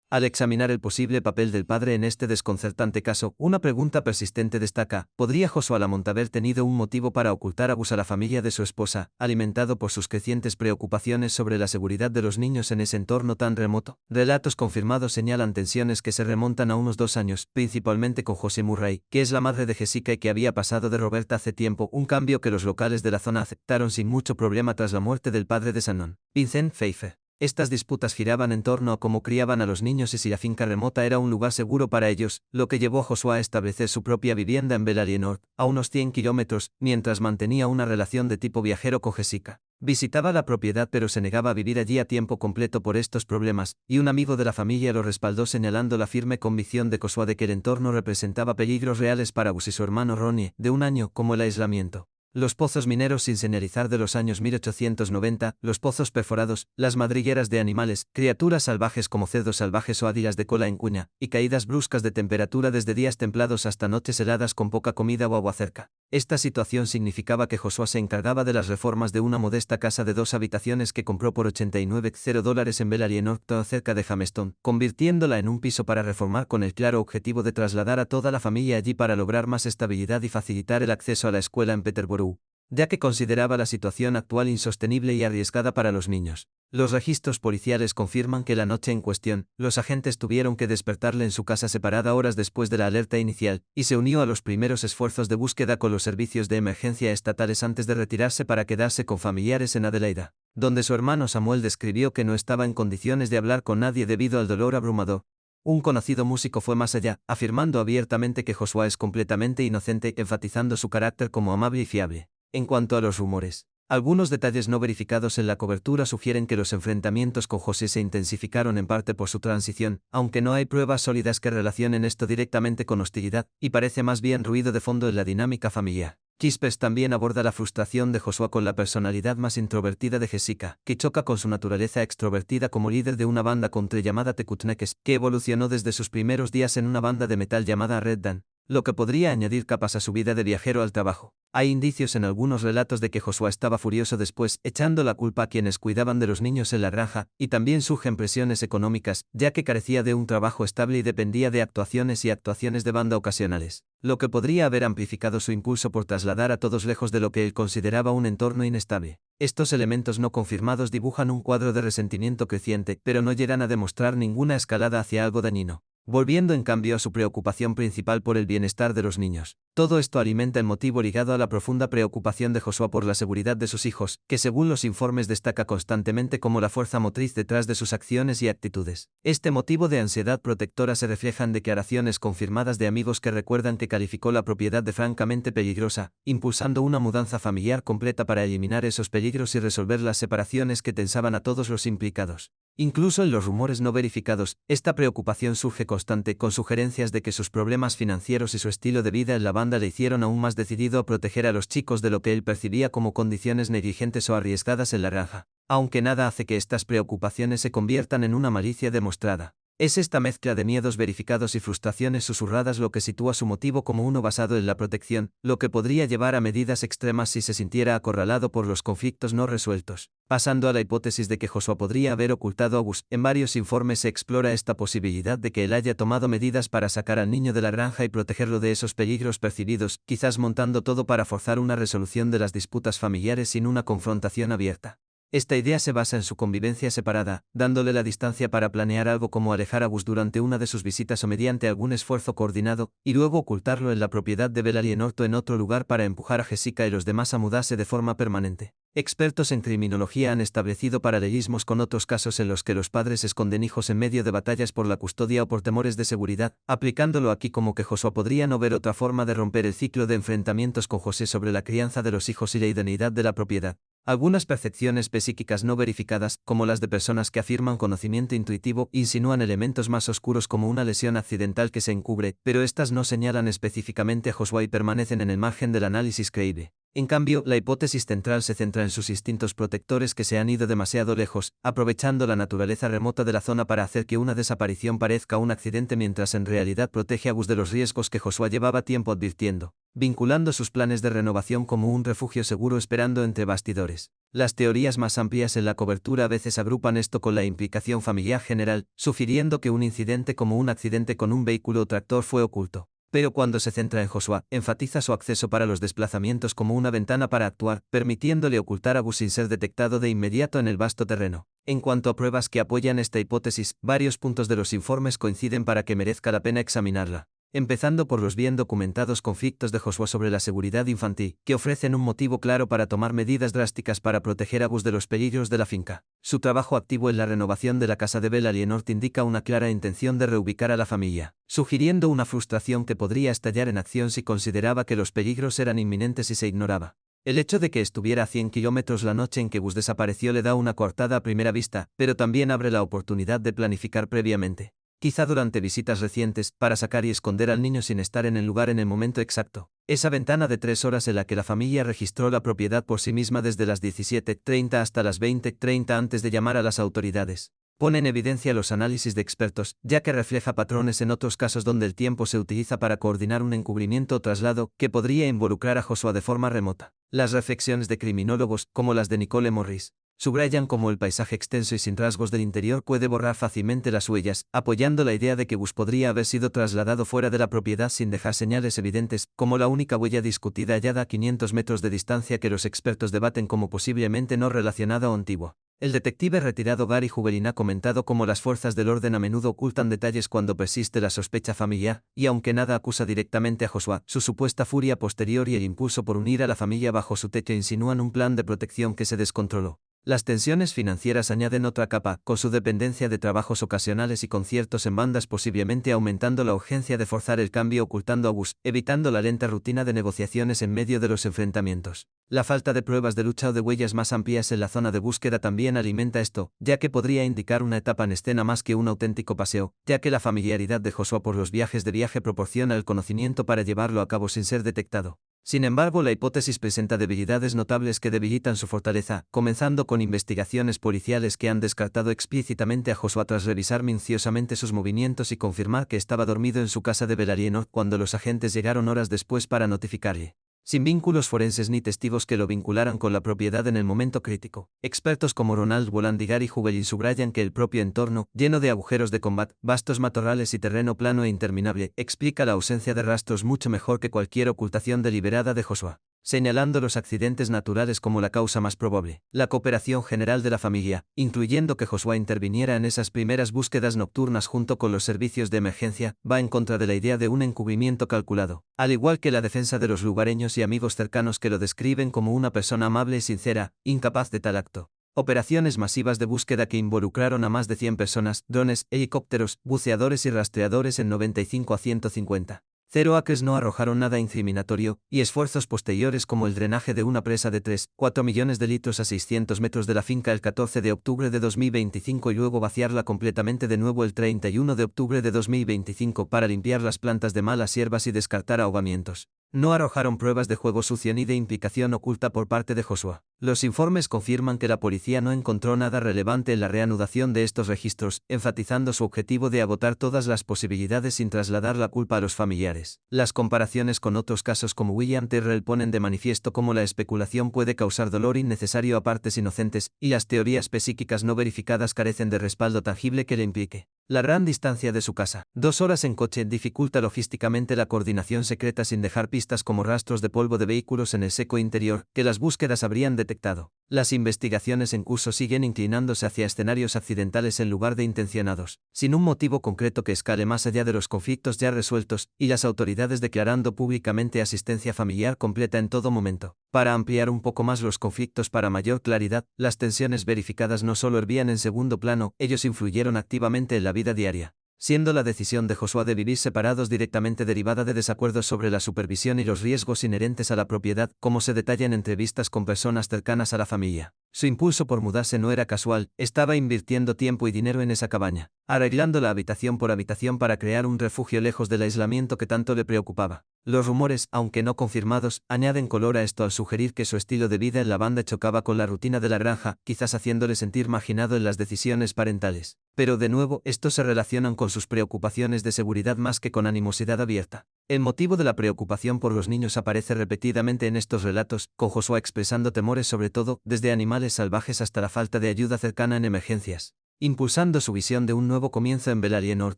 Speaker 2: Al examinar el posible papel del padre en este desconcertante caso, una pregunta persistente destaca: ¿podría Joshua Lamont haber tenido un motivo para ocultar a la familia de su esposa, alimentado por sus crecientes preocupaciones sobre la seguridad de los niños en ese entorno tan remoto? Relatos confirmados señalan tensiones que se remontan a unos 2 años, principalmente con Josie Murray, que es la madre de Jessica y que había pasado de Roberta hace tiempo, un cambio que los locales de la zona aceptaron sin mucho problema tras la muerte del padre de Shannon, Vincent Pfeiffer. Estas disputas giraban en torno a cómo criaban a los niños y si la finca remota era un lugar seguro para ellos, lo que llevó a Joshua a establecer su propia vivienda en Berrien North, a unos 100 kilómetros, mientras mantenía una relación de tipo viajero con Jessica. Visitaba la propiedad pero se negaba a vivir allí a tiempo completo por estos problemas, y un amigo de la familia lo respaldó señalando la firme convicción de Joshua de que el entorno representaba peligros reales para Gus y su hermano Ronnie, de 1 año, como el aislamiento. Los pozos mineros sin señalizar de los años 1890, los pozos perforados, las madrigueras de animales, criaturas salvajes como cerdos salvajes o águilas de cola en cuña, y caídas bruscas de temperatura desde días templados hasta noches heladas con poca comida o agua cerca. Esta situación significaba que Joshua se encargaba de las reformas de una modesta casa de 2 habitaciones que compró por $89,000 en Berrien North, cerca de Hamilton, convirtiéndola en un piso para reformar con el claro objetivo de trasladar a toda la familia allí para lograr más estabilidad y facilitar el acceso a la escuela en Peterborough. ya que consideraba la situación actual insostenible y arriesgada para los niños. Los registros policiales confirman que la noche en cuestión, los agentes tuvieron que despertarle en su casa separada horas después de la alerta inicial, y se unió a los primeros esfuerzos de búsqueda con los servicios de emergencia estatales antes de retirarse para quedarse con familiares en Adelaida, donde su hermano Samuel describió que no estaba en condiciones de hablar con nadie debido al dolor abrumador. Un conocido músico fue más allá, afirmando abiertamente que Joshua es completamente inocente, enfatizando su carácter como amable y fiable. En cuanto a los rumores, algunos detalles no verificados en la cobertura sugieren que los enfrentamientos con José se intensificaron en parte por su transición, aunque no hay pruebas sólidas que relacionen esto directamente con hostilidad, y parece más bien ruido de fondo en la dinámica familiar. Chispers también aborda la frustración de Joshua con la personalidad más introvertida de Jessica, que choca con su naturaleza extrovertida como líder de una banda country llamada The Kutnekes, que evolucionó desde sus primeros días en una banda de metal llamada Red Dan, lo que podría añadir capas a su vida de viajero al trabajo. Hay indicios en algunos relatos de que Joshua estaba furioso después, echando la culpa a quienes cuidaban de los niños en la granja, y también surgen presiones económicas, ya que carecía de un trabajo estable y dependía de actuaciones de banda ocasionales, lo que podría haber amplificado su impulso por trasladar a todos lejos de lo que él consideraba un entorno inestable. Estos elementos no confirmados dibujan un cuadro de resentimiento creciente, pero no llegan a demostrar ninguna escalada hacia algo dañino, volviendo en cambio a su preocupación principal por el bienestar de los niños. Todo esto alimenta el motivo ligado a la profunda preocupación de Joshua por la seguridad de sus hijos, que según los informes destaca constantemente como la fuerza motriz detrás de sus acciones y actitudes. Este motivo de ansiedad protectora se refleja en declaraciones confirmadas de amigos que recuerdan que calificó la propiedad de francamente peligrosa, impulsando una mudanza familiar completa para eliminar esos peligros y resolver las separaciones que tensaban a todos los implicados. Incluso en los rumores no verificados, esta preocupación surge constante, con sugerencias de que sus problemas financieros y su estilo de vida en la banda le hicieron aún más decidido a proteger a los chicos de lo que él percibía como condiciones negligentes o arriesgadas en la granja, aunque nada hace que estas preocupaciones se conviertan en una malicia demostrada. Es esta mezcla de miedos verificados y frustraciones susurradas lo que sitúa su motivo como uno basado en la protección, lo que podría llevar a medidas extremas si se sintiera acorralado por los conflictos no resueltos. Pasando a la hipótesis de que Joshua podría haber ocultado a Gus, en varios informes se explora esta posibilidad de que él haya tomado medidas para sacar al niño de la granja y protegerlo de esos peligros percibidos, quizás montando todo para forzar una resolución de las disputas familiares sin una confrontación abierta. Esta idea se basa en su convivencia separada, dándole la distancia para planear algo como alejar a Gus durante una de sus visitas o mediante algún esfuerzo coordinado, y luego ocultarlo en la propiedad de Bel Alienor en otro lugar para empujar a Jessica y los demás a mudarse de forma permanente. Expertos en criminología han establecido paralelismos con otros casos en los que los padres esconden hijos en medio de batallas por la custodia o por temores de seguridad, aplicándolo aquí como que Joshua podría no ver otra forma de romper el ciclo de enfrentamientos con José sobre la crianza de los hijos y la idoneidad de la propiedad. Algunas percepciones psíquicas no verificadas, como las de personas que afirman conocimiento intuitivo, insinúan elementos más oscuros como una lesión accidental que se encubre, pero estas no señalan específicamente a Joshua y permanecen en el margen del análisis creíble. En cambio, la hipótesis central se centra en sus instintos protectores que se han ido demasiado lejos, aprovechando la naturaleza remota de la zona para hacer que una desaparición parezca un accidente mientras en realidad protege a Gus de los riesgos que Joshua llevaba tiempo advirtiendo, vinculando sus planes de renovación como un refugio seguro esperando entre bastidores. Las teorías más amplias en la cobertura a veces agrupan esto con la implicación familiar general, sugiriendo que un incidente como un accidente con un vehículo o tractor fue oculto. Pero cuando se centra en Joshua, enfatiza su acceso para los desplazamientos como una ventana para actuar, permitiéndole ocultar a Gus sin ser detectado de inmediato en el vasto terreno. En cuanto a pruebas que apoyan esta hipótesis, varios puntos de los informes coinciden para que merezca la pena examinarla. Empezando por los bien documentados conflictos de Joshua sobre la seguridad infantil, que ofrecen un motivo claro para tomar medidas drásticas para proteger a Gus de los peligros de la finca. Su trabajo activo en la renovación de la casa de Bel Alienor indica una clara intención de reubicar a la familia, sugiriendo una frustración que podría estallar en acción si consideraba que los peligros eran inminentes y se ignoraba. El hecho de que estuviera a 100 kilómetros la noche en que Gus desapareció le da una coartada a primera vista, pero también abre la oportunidad de planificar previamente, quizá durante visitas recientes, para sacar y esconder al niño sin estar en el lugar en el momento exacto. Esa ventana de 3 horas en la que la familia registró la propiedad por sí misma desde las 17:30 hasta las 20:30 antes de llamar a las autoridades, pone en evidencia los análisis de expertos, ya que refleja patrones en otros casos donde el tiempo se utiliza para coordinar un encubrimiento o traslado que podría involucrar a Joshua de forma remota. Las reflexiones de criminólogos, como las de Nicole Morris, Subrayan cómo el paisaje extenso y sin rasgos del interior puede borrar fácilmente las huellas, apoyando la idea de que Bus podría haber sido trasladado fuera de la propiedad sin dejar señales evidentes, como la única huella discutida hallada a 500 metros de distancia que los expertos debaten como posiblemente no relacionada o antigua. El detective retirado Gary Hubelin ha comentado cómo las fuerzas del orden a menudo ocultan detalles cuando persiste la sospecha familiar, y aunque nada acusa directamente a Joshua, su supuesta furia posterior y el impulso por unir a la familia bajo su techo insinúan un plan de protección que se descontroló. Las tensiones financieras añaden otra capa, con su dependencia de trabajos ocasionales y conciertos en bandas posiblemente aumentando la urgencia de forzar el cambio ocultando a Bus, evitando la lenta rutina de negociaciones en medio de los enfrentamientos. La falta de pruebas de lucha o de huellas más amplias en la zona de búsqueda también alimenta esto, ya que podría indicar una etapa en escena más que un auténtico paseo, ya que la familiaridad de Joshua por los viajes de viaje proporciona el conocimiento para llevarlo a cabo sin ser detectado. Sin embargo, la hipótesis presenta debilidades notables que debilitan su fortaleza, comenzando con investigaciones policiales que han descartado explícitamente a Joshua tras revisar minuciosamente sus movimientos y confirmar que estaba dormido en su casa de Belarienor cuando los agentes llegaron horas después para notificarle. Sin vínculos forenses ni testigos que lo vincularan con la propiedad en el momento crítico, expertos como Ronald Boland y Gary Hubelin subrayan que el propio entorno, lleno de agujeros de combate, vastos matorrales y terreno plano e interminable, explica la ausencia de rastros mucho mejor que cualquier ocultación deliberada de Joshua, señalando los accidentes naturales como la causa más probable. La cooperación general de la familia, incluyendo que Joshua interviniera en esas primeras búsquedas nocturnas junto con los servicios de emergencia, va en contra de la idea de un encubrimiento calculado, al igual que la defensa de los lugareños y amigos cercanos que lo describen como una persona amable y sincera, incapaz de tal acto. Operaciones masivas de búsqueda que involucraron a más de 100 personas, drones, helicópteros, buceadores y rastreadores en 95 a 150. 0 acres no arrojaron nada incriminatorio, y esfuerzos posteriores como el drenaje de una presa de 3,4 millones de litros a 600 metros de la finca el 14 de octubre de 2025 y luego vaciarla completamente de nuevo el 31 de octubre de 2025 para limpiar las plantas de malas hierbas y descartar ahogamientos. No arrojaron pruebas de juego sucio ni de implicación oculta por parte de Joshua. Los informes confirman que la policía no encontró nada relevante en la reanudación de estos registros, enfatizando su objetivo de agotar todas las posibilidades sin trasladar la culpa a los familiares. Las comparaciones con otros casos como William Tyrrell ponen de manifiesto cómo la especulación puede causar dolor innecesario a partes inocentes, y las teorías psíquicas no verificadas carecen de respaldo tangible que le implique. La gran distancia de su casa, 2 horas en coche, dificulta logísticamente la coordinación secreta sin dejar pistas como rastros de polvo de vehículos en el seco interior, que las búsquedas habrían detectado. Las investigaciones en curso siguen inclinándose hacia escenarios accidentales en lugar de intencionados, sin un motivo concreto que escale más allá de los conflictos ya resueltos, y las autoridades declarando públicamente asistencia familiar completa en todo momento. Para ampliar un poco más los conflictos para mayor claridad, las tensiones verificadas no solo hervían en segundo plano, ellos influyeron activamente en la vida diaria, siendo la decisión de Joshua de vivir separados directamente derivada de desacuerdos sobre la supervisión y los riesgos inherentes a la propiedad, como se detalla en entrevistas con personas cercanas a la familia. Su impulso por mudarse no era casual, estaba invirtiendo tiempo y dinero en esa cabaña, arreglándola habitación por habitación para crear un refugio lejos del aislamiento que tanto le preocupaba. Los rumores, aunque no confirmados, añaden color a esto al sugerir que su estilo de vida en la banda chocaba con la rutina de la granja, quizás haciéndole sentir marginado en las decisiones parentales. Pero de nuevo, estos se relacionan con sus preocupaciones de seguridad más que con animosidad abierta. El motivo de la preocupación por los niños aparece repetidamente en estos relatos, con Joshua expresando temores sobre todo, desde animales salvajes hasta la falta de ayuda cercana en emergencias, impulsando su visión de un nuevo comienzo en Belarienor,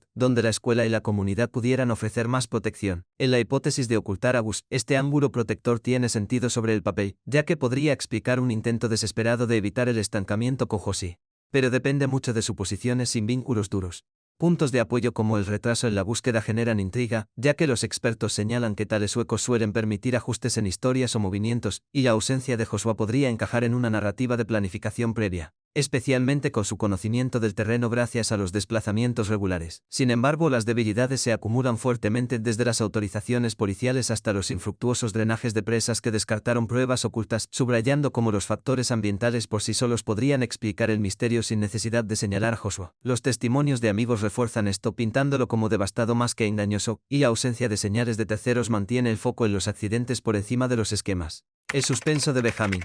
Speaker 2: donde la escuela y la comunidad pudieran ofrecer más protección. En la hipótesis de ocultar a Bus, este ángulo protector tiene sentido sobre el papel, ya que podría explicar un intento desesperado de evitar el estancamiento con Josie. Pero depende mucho de suposiciones sin vínculos duros. Puntos de apoyo como el retraso en la búsqueda generan intriga, ya que los expertos señalan que tales huecos suelen permitir ajustes en historias o movimientos, y la ausencia de Joshua podría encajar en una narrativa de planificación previa, especialmente con su conocimiento del terreno gracias a los desplazamientos regulares. Sin embargo, las debilidades se acumulan fuertemente desde las autorizaciones policiales hasta los infructuosos drenajes de presas que descartaron pruebas ocultas, subrayando cómo los factores ambientales por sí solos podrían explicar el misterio sin necesidad de señalar a Joshua. Los testimonios de amigos refuerzan esto pintándolo como devastado más que engañoso, y la ausencia de señales de terceros mantiene el foco en los accidentes por encima de los esquemas. El suspenso de Benjamin.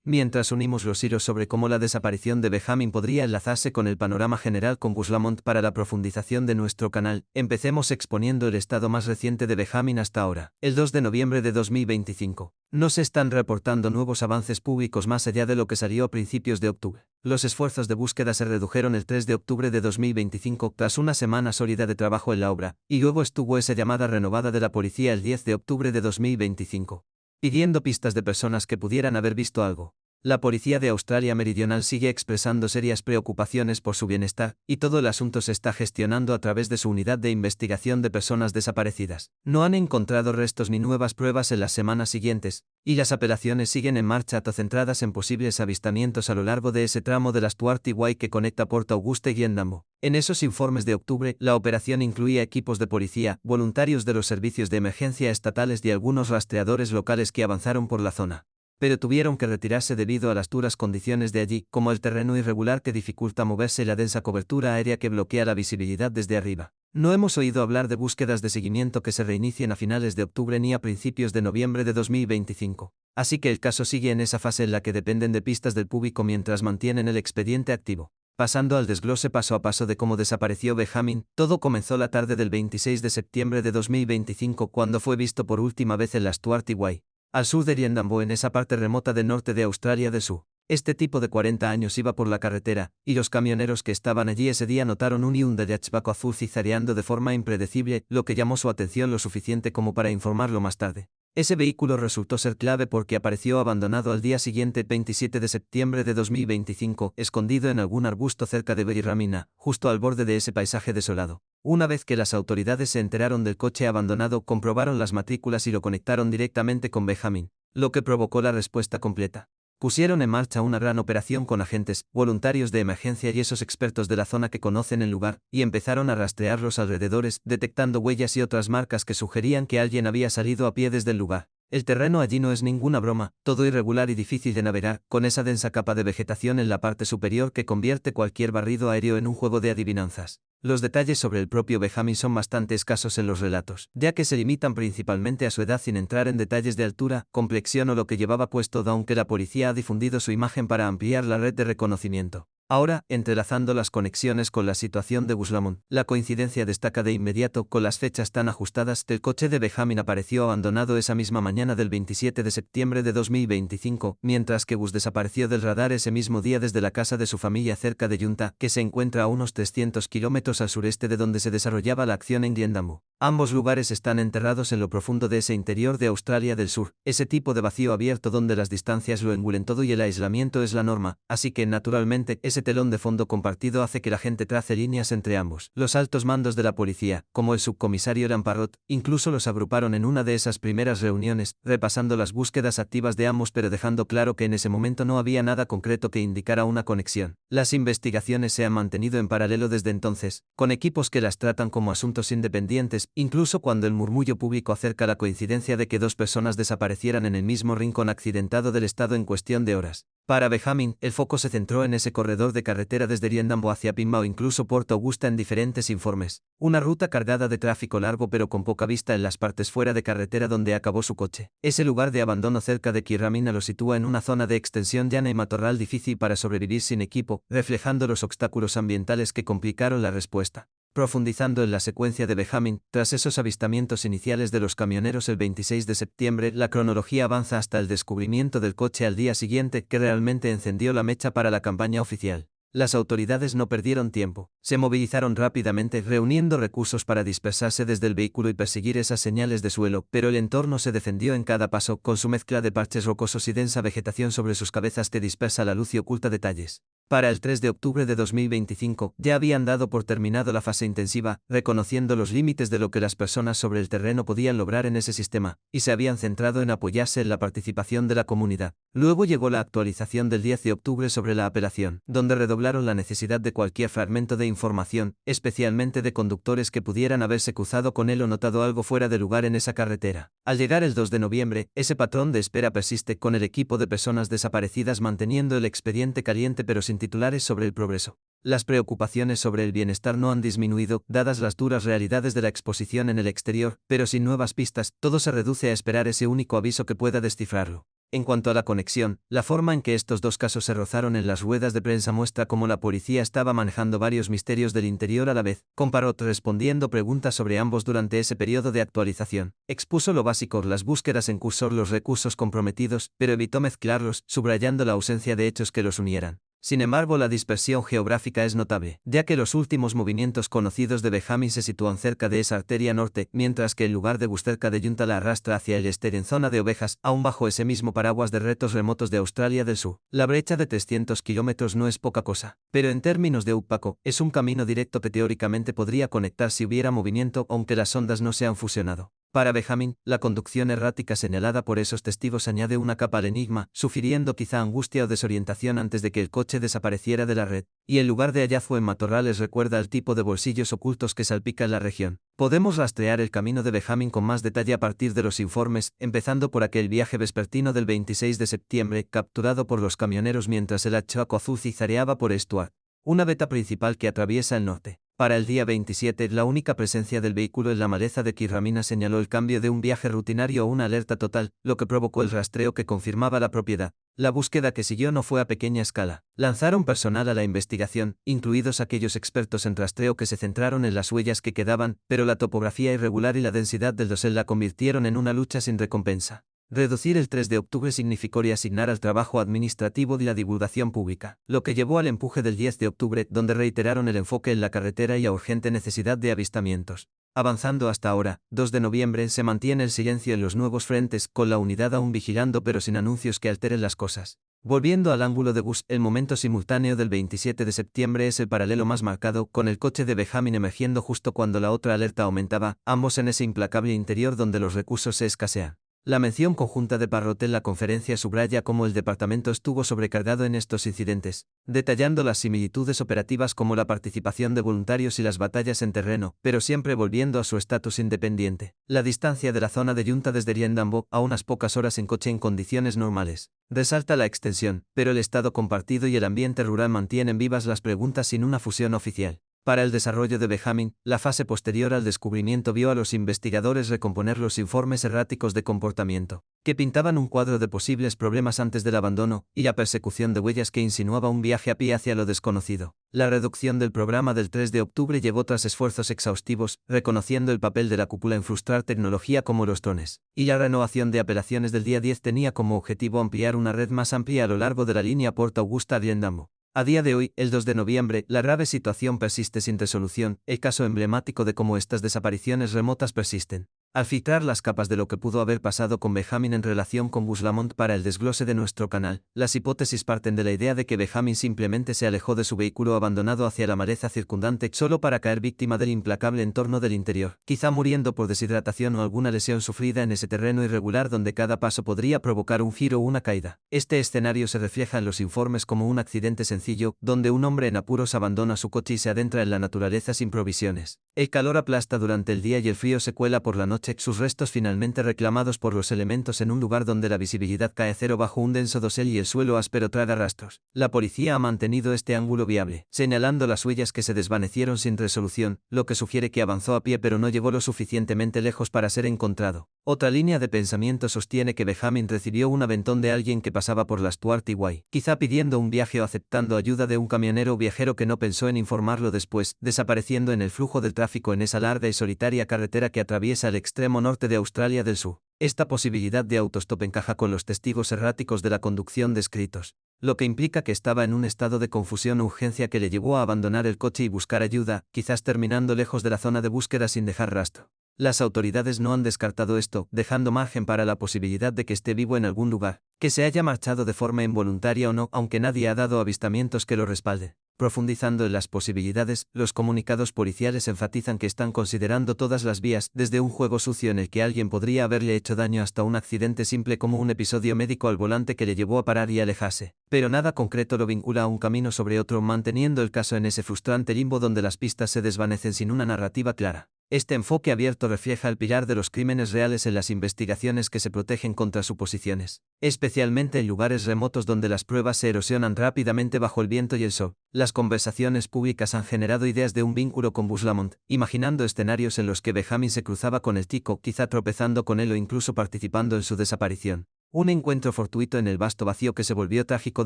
Speaker 2: Mientras unimos los hilos sobre cómo la desaparición de Benjamin podría enlazarse con el panorama general con Gus Lamont para la profundización de nuestro canal, empecemos exponiendo el estado más reciente de Benjamin hasta ahora. El 2 de noviembre de 2025. No se están reportando nuevos avances públicos más allá de lo que salió a principios de octubre. Los esfuerzos de búsqueda se redujeron el 3 de octubre de 2025 tras una semana sólida de trabajo en la obra, y luego estuvo esa llamada renovada de la policía el 10 de octubre de 2025. Pidiendo pistas de personas que pudieran haber visto algo. La policía de Australia Meridional sigue expresando serias preocupaciones por su bienestar, y todo el asunto se está gestionando a través de su unidad de investigación de personas desaparecidas. No han encontrado restos ni nuevas pruebas en las semanas siguientes, y las apelaciones siguen en marcha centradas en posibles avistamientos a lo largo de ese tramo de la Stuart Way que conecta Port Auguste y Guiendambo. En esos informes de octubre, la operación incluía equipos de policía, voluntarios de los servicios de emergencia estatales y algunos rastreadores locales que avanzaron por la zona, pero tuvieron que retirarse debido a las duras condiciones de allí, como el terreno irregular que dificulta moverse y la densa cobertura aérea que bloquea la visibilidad desde arriba. No hemos oído hablar de búsquedas de seguimiento que se reinicien a finales de octubre ni a principios de noviembre de 2025. Así que el caso sigue en esa fase en la que dependen de pistas del público mientras mantienen el expediente activo. Pasando al desglose paso a paso de cómo desapareció Benjamin, todo comenzó la tarde del 26 de septiembre de 2025 cuando fue visto por última vez en la Stuart Way, al sur de Guiendambo, en esa parte remota del norte de Australia del Sur. Este tipo de 40 años iba por la carretera, y los camioneros que estaban allí ese día notaron un Hyundai hatchback azul cizareando de forma impredecible, lo que llamó su atención lo suficiente como para informarlo más tarde. Ese vehículo resultó ser clave porque apareció abandonado al día siguiente, 27 de septiembre de 2025, escondido en algún arbusto cerca de Berryramina, justo al borde de ese paisaje desolado. Una vez que las autoridades se enteraron del coche abandonado, comprobaron las matrículas y lo conectaron directamente con Benjamin, lo que provocó la respuesta completa. Pusieron en marcha una gran operación con agentes, voluntarios de emergencia y esos expertos de la zona que conocen el lugar, y empezaron a rastrear los alrededores, detectando huellas y otras marcas que sugerían que alguien había salido a pie desde el lugar. El terreno allí no es ninguna broma, todo irregular y difícil de navegar, con esa densa capa de vegetación en la parte superior que convierte cualquier barrido aéreo en un juego de adivinanzas. Los detalles sobre el propio Benjamin son bastante escasos en los relatos, ya que se limitan principalmente a su edad sin entrar en detalles de altura, complexión o lo que llevaba puesto, aunque la policía ha difundido su imagen para ampliar la red de reconocimiento. Ahora, entrelazando las conexiones con la situación de Gus Lamont, la coincidencia destaca de inmediato con las fechas tan ajustadas. El coche de Benjamin apareció abandonado esa misma mañana del 27 de septiembre de 2025, mientras que Gus desapareció del radar ese mismo día desde la casa de su familia cerca de Junta, que se encuentra a unos 300 kilómetros al sureste de donde se desarrollaba la acción en Guiendambo. Ambos lugares están enterrados en lo profundo de ese interior de Australia del Sur, ese tipo de vacío abierto donde las distancias lo engullen todo y el aislamiento es la norma, así que naturalmente ese telón de fondo compartido hace que la gente trace líneas entre ambos. Los altos mandos de la policía, como el subcomisario Lamparrot, incluso los agruparon en una de esas primeras reuniones, repasando las búsquedas activas de ambos pero dejando claro que en ese momento no había nada concreto que indicara una conexión. Las investigaciones se han mantenido en paralelo desde entonces, con equipos que las tratan como asuntos independientes, incluso cuando el murmullo público acerca la coincidencia de que dos personas desaparecieran en el mismo rincón accidentado del estado en cuestión de horas. Para Benjamin, el foco se centró en ese corredor de carretera desde Guiendambo hacia Pinma o incluso Port Augusta en diferentes informes. Una ruta cargada de tráfico largo pero con poca vista en las partes fuera de carretera donde acabó su coche. Ese lugar de abandono cerca de Berryramina lo sitúa en una zona de extensión llana y matorral difícil para sobrevivir sin equipo, reflejando los obstáculos ambientales que complicaron la respuesta. Profundizando en la secuencia de Benjamin, tras esos avistamientos iniciales de los camioneros el 26 de septiembre, la cronología avanza hasta el descubrimiento del coche al día siguiente, que realmente encendió la mecha para la campaña oficial. Las autoridades no perdieron tiempo, se movilizaron rápidamente reuniendo recursos para dispersarse desde el vehículo y perseguir esas señales de suelo, pero el entorno se defendió en cada paso, con su mezcla de parches rocosos y densa vegetación sobre sus cabezas que dispersa la luz y oculta detalles. Para el 3 de octubre de 2025, ya habían dado por terminado la fase intensiva, reconociendo los límites de lo que las personas sobre el terreno podían lograr en ese sistema, y se habían centrado en apoyarse en la participación de la comunidad. Luego llegó la actualización del 10 de octubre sobre la apelación, donde redoblaron la necesidad de cualquier fragmento de información, especialmente de conductores que pudieran haberse cruzado con él o notado algo fuera de lugar en esa carretera. Al llegar el 2 de noviembre, ese patrón de espera persiste, con el equipo de personas desaparecidas manteniendo el expediente caliente pero sin titulares sobre el progreso. Las preocupaciones sobre el bienestar no han disminuido, dadas las duras realidades de la exposición en el exterior, pero sin nuevas pistas, todo se reduce a esperar ese único aviso que pueda descifrarlo. En cuanto a la conexión, la forma en que estos dos casos se rozaron en las ruedas de prensa muestra cómo la policía estaba manejando varios misterios del interior a la vez, con Parrott respondiendo preguntas sobre ambos durante ese periodo de actualización. Expuso lo básico, las búsquedas en curso, los recursos comprometidos, pero evitó mezclarlos, subrayando la ausencia de hechos que los unieran. Sin embargo, la dispersión geográfica es notable, ya que los últimos movimientos conocidos de Benjamin se sitúan cerca de esa arteria norte, mientras que el lugar de cerca de Junta la arrastra hacia el este en zona de ovejas, aún bajo ese mismo paraguas de retos remotos de Australia del Sur. La brecha de 300 kilómetros no es poca cosa, pero en términos de UPACO, es un camino directo que teóricamente podría conectar si hubiera movimiento, aunque las ondas no se han fusionado. Para Benjamin, la conducción errática señalada por esos testigos añade una capa al enigma, sugiriendo quizá angustia o desorientación antes de que el coche desapareciera de la red, y el lugar de hallazgo en matorrales recuerda al tipo de bolsillos ocultos que salpican la región. Podemos rastrear el camino de Benjamin con más detalle a partir de los informes, empezando por aquel viaje vespertino del 26 de septiembre, capturado por los camioneros mientras el Chaco azul cizareaba por Stuart, una veta principal que atraviesa el norte. Para el día 27, la única presencia del vehículo en la maleza de Kirramina señaló el cambio de un viaje rutinario a una alerta total, lo que provocó el rastreo que confirmaba la propiedad. La búsqueda que siguió no fue a pequeña escala. Lanzaron personal a la investigación, incluidos aquellos expertos en rastreo que se centraron en las huellas que quedaban, pero la topografía irregular y la densidad del dosel la convirtieron en una lucha sin recompensa. Reducir el 3 de octubre significó reasignar al trabajo administrativo y la divulgación pública, lo que llevó al empuje del 10 de octubre, donde reiteraron el enfoque en la carretera y a urgente necesidad de avistamientos. Avanzando hasta ahora, 2 de noviembre, se mantiene el silencio en los nuevos frentes, con la unidad aún vigilando pero sin anuncios que alteren las cosas. Volviendo al ángulo de Gus, el momento simultáneo del 27 de septiembre es el paralelo más marcado, con el coche de Benjamin emergiendo justo cuando la otra alerta aumentaba, ambos en ese implacable interior donde los recursos se escasean. La mención conjunta de Parrott en la conferencia subraya cómo el departamento estuvo sobrecargado en estos incidentes, detallando las similitudes operativas como la participación de voluntarios y las batallas en terreno, pero siempre volviendo a su estatus independiente. La distancia de la zona de Junta desde Riendambo a unas pocas horas en coche en condiciones normales resalta la extensión, pero el estado compartido y el ambiente rural mantienen vivas las preguntas sin una fusión oficial. Para el desarrollo de Benjamin, la fase posterior al descubrimiento vio a los investigadores recomponer los informes erráticos de comportamiento, que pintaban un cuadro de posibles problemas antes del abandono, y la persecución de huellas que insinuaba un viaje a pie hacia lo desconocido. La reducción del programa del 3 de octubre llevó tras esfuerzos exhaustivos, reconociendo el papel de la cúpula en frustrar tecnología como los drones, y la renovación de apelaciones del día 10 tenía como objetivo ampliar una red más amplia a lo largo de la línea Port Augusta-Riendambo. A día de hoy, el 2 de noviembre, la grave situación persiste sin resolución, el caso emblemático de cómo estas desapariciones remotas persisten. Al filtrar las capas de lo que pudo haber pasado con Benjamin en relación con Gus Lamont para el desglose de nuestro canal, las hipótesis parten de la idea de que Benjamin simplemente se alejó de su vehículo abandonado hacia la maleza circundante solo para caer víctima del implacable entorno del interior, quizá muriendo por deshidratación o alguna lesión sufrida en ese terreno irregular donde cada paso podría provocar un giro o una caída. Este escenario se refleja en los informes como un accidente sencillo, donde un hombre en apuros abandona su coche y se adentra en la naturaleza sin provisiones. El calor aplasta durante el día y el frío se cuela por la noche, sus restos finalmente reclamados por los elementos en un lugar donde la visibilidad cae a cero bajo un denso dosel y el suelo áspero traga rastros. La policía ha mantenido este ángulo viable, señalando las huellas que se desvanecieron sin resolución, lo que sugiere que avanzó a pie pero no llegó lo suficientemente lejos para ser encontrado. Otra línea de pensamiento sostiene que Benjamin recibió un aventón de alguien que pasaba por las Stuart y Guay, quizá pidiendo un viaje o aceptando ayuda de un camionero o viajero que no pensó en informarlo después, desapareciendo en el flujo del tráfico en esa larga y solitaria carretera que atraviesa el extremo norte de Australia del Sur. Esta posibilidad de autostop encaja con los testigos erráticos de la conducción descritos, lo que implica que estaba en un estado de confusión o urgencia que le llevó a abandonar el coche y buscar ayuda, quizás terminando lejos de la zona de búsqueda sin dejar rastro. Las autoridades no han descartado esto, dejando margen para la posibilidad de que esté vivo en algún lugar, que se haya marchado de forma involuntaria o no, aunque nadie ha dado avistamientos que lo respalden. Profundizando en las posibilidades, los comunicados policiales enfatizan que están considerando todas las vías, desde un juego sucio en el que alguien podría haberle hecho daño hasta un accidente simple como un episodio médico al volante que le llevó a parar y alejarse. Pero nada concreto lo vincula a un camino sobre otro, manteniendo el caso en ese frustrante limbo donde las pistas se desvanecen sin una narrativa clara. Este enfoque abierto refleja el pilar de los crímenes reales en las investigaciones que se protegen contra suposiciones, especialmente en lugares remotos donde las pruebas se erosionan rápidamente bajo el viento y el sol. Las conversaciones públicas han generado ideas de un vínculo con Bus Lamont, imaginando escenarios en los que Benjamin se cruzaba con el chico, quizá tropezando con él o incluso participando en su desaparición. Un encuentro fortuito en el vasto vacío que se volvió trágico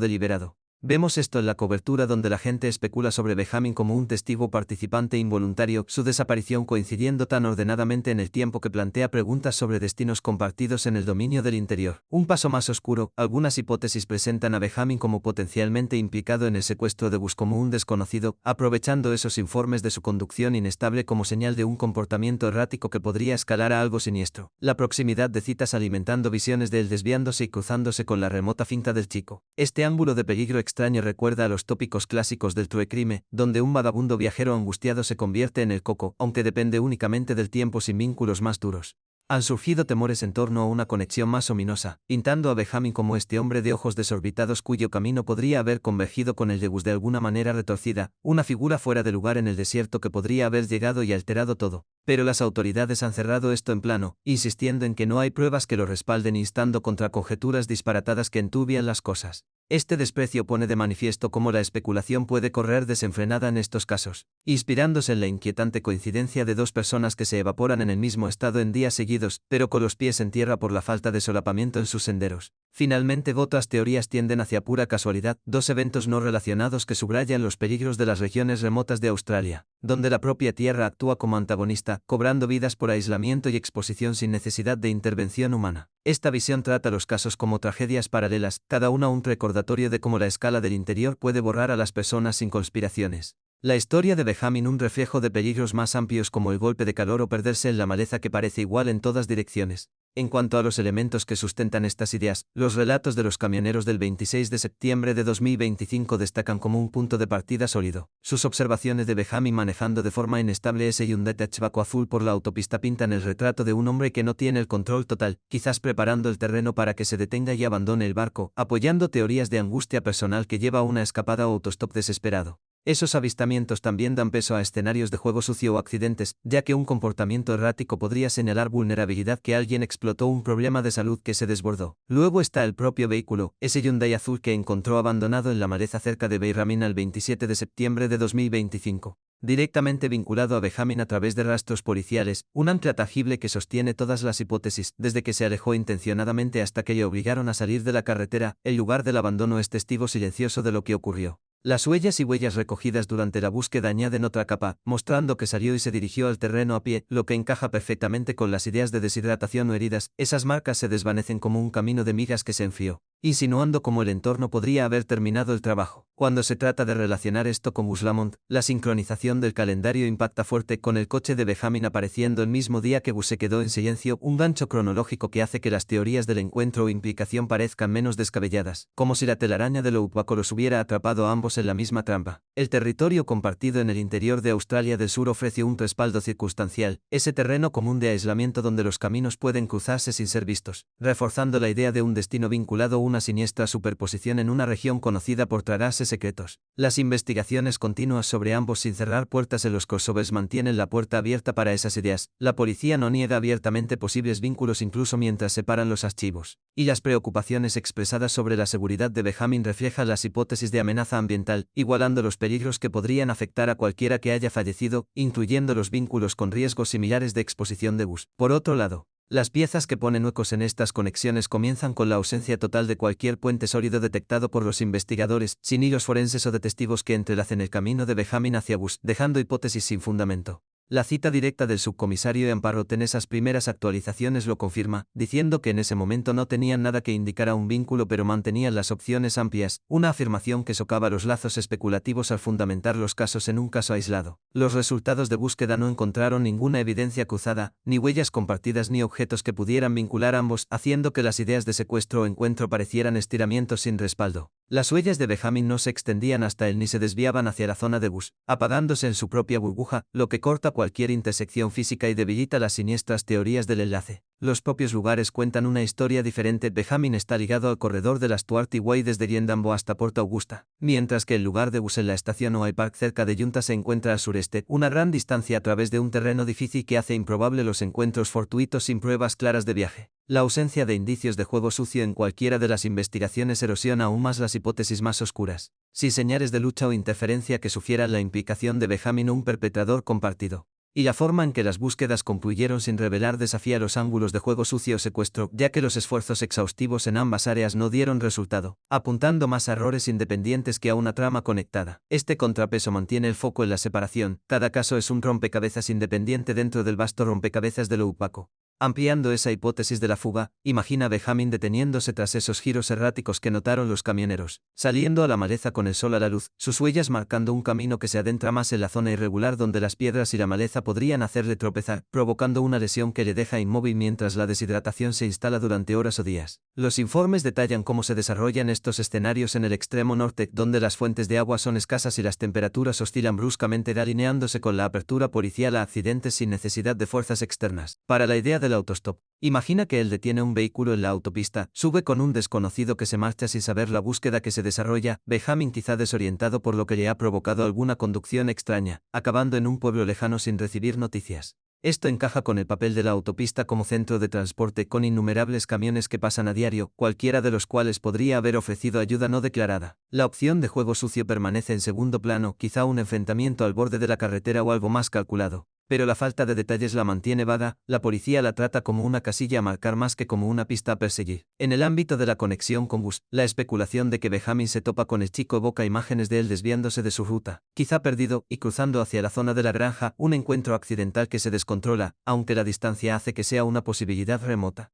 Speaker 2: deliberado. Vemos esto en la cobertura donde la gente especula sobre Benjamin como un testigo participante involuntario, su desaparición coincidiendo tan ordenadamente en el tiempo que plantea preguntas sobre destinos compartidos en el dominio del interior. Un paso más oscuro, algunas hipótesis presentan a Benjamin como potencialmente implicado en el secuestro de Bus como un desconocido, aprovechando esos informes de su conducción inestable como señal de un comportamiento errático que podría escalar a algo siniestro. La proximidad de citas alimentando visiones de él desviándose y cruzándose con la remota finta del chico. Este ángulo de peligro extraño recuerda a los tópicos clásicos del true crime, donde un vagabundo viajero angustiado se convierte en el coco, aunque depende únicamente del tiempo sin vínculos más duros. Han surgido temores en torno a una conexión más ominosa, pintando a Benjamin como este hombre de ojos desorbitados cuyo camino podría haber convergido con el de Bus de alguna manera retorcida, una figura fuera de lugar en el desierto que podría haber llegado y alterado todo. Pero las autoridades han cerrado esto en plano, insistiendo en que no hay pruebas que lo respalden, instando contra conjeturas disparatadas que enturbian las cosas. Este desprecio pone de manifiesto cómo la especulación puede correr desenfrenada en estos casos, inspirándose en la inquietante coincidencia de dos personas que se evaporan en el mismo estado en días seguidos, pero con los pies en tierra por la falta de solapamiento en sus senderos. Finalmente, otras teorías tienden hacia pura casualidad, dos eventos no relacionados que subrayan los peligros de las regiones remotas de Australia, donde la propia tierra actúa como antagonista, cobrando vidas por aislamiento y exposición sin necesidad de intervención humana. Esta visión trata los casos como tragedias paralelas, cada una un recordatorio de cómo la escala del interior puede borrar a las personas sin conspiraciones. La historia de Benjamin, un reflejo de peligros más amplios como el golpe de calor o perderse en la maleza que parece igual en todas direcciones. En cuanto a los elementos que sustentan estas ideas, los relatos de los camioneros del 26 de septiembre de 2025 destacan como un punto de partida sólido. Sus observaciones de Benjamin manejando de forma inestable ese Hyundai Hatchback azul por la autopista pintan el retrato de un hombre que no tiene el control total, quizás preparando el terreno para que se detenga y abandone el barco, apoyando teorías de angustia personal que lleva a una escapada o autostop desesperado. Esos avistamientos también dan peso a escenarios de juego sucio o accidentes, ya que un comportamiento errático podría señalar vulnerabilidad, que alguien explotó un problema de salud que se desbordó. Luego está el propio vehículo, ese Hyundai azul que encontró abandonado en la maleza cerca de Beyramin el 27 de septiembre de 2025. Directamente vinculado a Benjamin a través de rastros policiales, un ancla tangible que sostiene todas las hipótesis, desde que se alejó intencionadamente hasta que le obligaron a salir de la carretera. El lugar del abandono es testigo silencioso de lo que ocurrió. Las huellas y huellas recogidas durante la búsqueda añaden otra capa, mostrando que salió y se dirigió al terreno a pie, lo que encaja perfectamente con las ideas de deshidratación o heridas. Esas marcas se desvanecen como un camino de migas que se enfrió, insinuando cómo el entorno podría haber terminado el trabajo. Cuando se trata de relacionar esto con Bus Lamont, la sincronización del calendario impacta fuerte, con el coche de Benjamin apareciendo el mismo día que Bus se quedó en silencio, un gancho cronológico que hace que las teorías del encuentro o implicación parezcan menos descabelladas, como si la telaraña de Outback los hubiera atrapado a ambos en la misma trampa. El territorio compartido en el interior de Australia del Sur ofrece un respaldo circunstancial, ese terreno común de aislamiento donde los caminos pueden cruzarse sin ser vistos, reforzando la idea de un destino vinculado a una siniestra superposición en una región conocida por tragarse secretos. Las investigaciones continuas sobre ambos sin cerrar puertas en los crossovers mantienen la puerta abierta para esas ideas. La policía no niega abiertamente posibles vínculos incluso mientras separan los archivos. Y las preocupaciones expresadas sobre la seguridad de Benjamin reflejan las hipótesis de amenaza ambiental, igualando los peligros que podrían afectar a cualquiera que haya fallecido, incluyendo los vínculos con riesgos similares de exposición de Bus. Por otro lado, las piezas que ponen huecos en estas conexiones comienzan con la ausencia total de cualquier puente sólido detectado por los investigadores, sin hilos forenses o de testigos que entrelacen el camino de Benjamin hacia Bus, dejando hipótesis sin fundamento. La cita directa del subcomisario Amparrot en esas primeras actualizaciones lo confirma, diciendo que en ese momento no tenían nada que indicara un vínculo pero mantenían las opciones amplias, una afirmación que socava los lazos especulativos al fundamentar los casos en un caso aislado. Los resultados de búsqueda no encontraron ninguna evidencia cruzada, ni huellas compartidas ni objetos que pudieran vincular a ambos, haciendo que las ideas de secuestro o encuentro parecieran estiramientos sin respaldo. Las huellas de Benjamin no se extendían hasta él ni se desviaban hacia la zona de Bus, apagándose en su propia burbuja, lo que corta cualquier intersección física y debilita las siniestras teorías del enlace. Los propios lugares cuentan una historia diferente. Benjamin está ligado al corredor de la Stuart Way desde Riendambo hasta Port Augusta, mientras que el lugar de bus en la estación Oak Park cerca de Junta se encuentra al sureste, una gran distancia a través de un terreno difícil que hace improbable los encuentros fortuitos sin pruebas claras de viaje. La ausencia de indicios de juego sucio en cualquiera de las investigaciones erosiona aún más las hipótesis más oscuras, sin señales de lucha o interferencia que sugieran la implicación de Benjamin o un perpetrador compartido. Y la forma en que las búsquedas concluyeron sin revelar desafía los ángulos de juego sucio o secuestro, ya que los esfuerzos exhaustivos en ambas áreas no dieron resultado, apuntando más a errores independientes que a una trama conectada. Este contrapeso mantiene el foco en la separación, cada caso es un rompecabezas independiente dentro del vasto rompecabezas de lo opaco. Ampliando esa hipótesis de la fuga, imagina a Benjamin deteniéndose tras esos giros erráticos que notaron los camioneros, saliendo a la maleza con el sol a la luz, sus huellas marcando un camino que se adentra más en la zona irregular donde las piedras y la maleza podrían hacerle tropezar, provocando una lesión que le deja inmóvil mientras la deshidratación se instala durante horas o días. Los informes detallan cómo se desarrollan estos escenarios en el extremo norte, donde las fuentes de agua son escasas y las temperaturas oscilan bruscamente, alineándose con la apertura policial a accidentes sin necesidad de fuerzas externas. Para la idea del autostop, imagina que él detiene un vehículo en la autopista, sube con un desconocido que se marcha sin saber la búsqueda que se desarrolla, Benjamin quizá desorientado por lo que le ha provocado alguna conducción extraña, acabando en un pueblo lejano sin recibir noticias. Esto encaja con el papel de la autopista como centro de transporte con innumerables camiones que pasan a diario, cualquiera de los cuales podría haber ofrecido ayuda no declarada. La opción de juego sucio permanece en segundo plano, quizá un enfrentamiento al borde de la carretera o algo más calculado. Pero la falta de detalles la mantiene vaga, la policía la trata como una casilla a marcar más que como una pista a perseguir. En el ámbito de la conexión con Gus, la especulación de que Benjamin se topa con el chico evoca imágenes de él desviándose de su ruta, quizá perdido, y cruzando hacia la zona de la granja, un encuentro accidental que se descontrola, aunque la distancia hace que sea una posibilidad remota.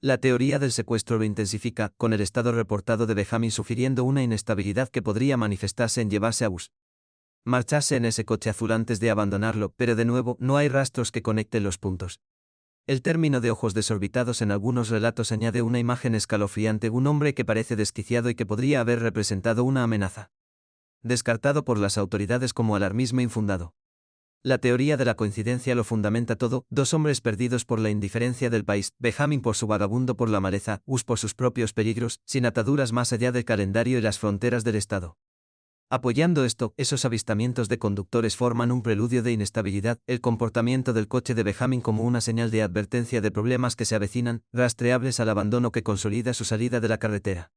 Speaker 2: La teoría del secuestro lo intensifica, con el estado reportado de Benjamin sufriendo una inestabilidad que podría manifestarse en llevarse a Gus. Marcharse en ese coche azul antes de abandonarlo, pero de nuevo, no hay rastros que conecten los puntos. El término de ojos desorbitados en algunos relatos añade una imagen escalofriante, un hombre que parece desquiciado y que podría haber representado una amenaza. Descartado por las autoridades como alarmismo infundado. La teoría de la coincidencia lo fundamenta todo, dos hombres perdidos por la indiferencia del país, Benjamin por su vagabundo por la maleza, Gus por sus propios peligros, sin ataduras más allá del calendario y las fronteras del Estado. Apoyando esto, esos avistamientos de conductores forman un preludio de inestabilidad, el comportamiento del coche de Benjamin como una señal de advertencia de problemas que se avecinan, rastreables al abandono que consolida su salida de la carretera.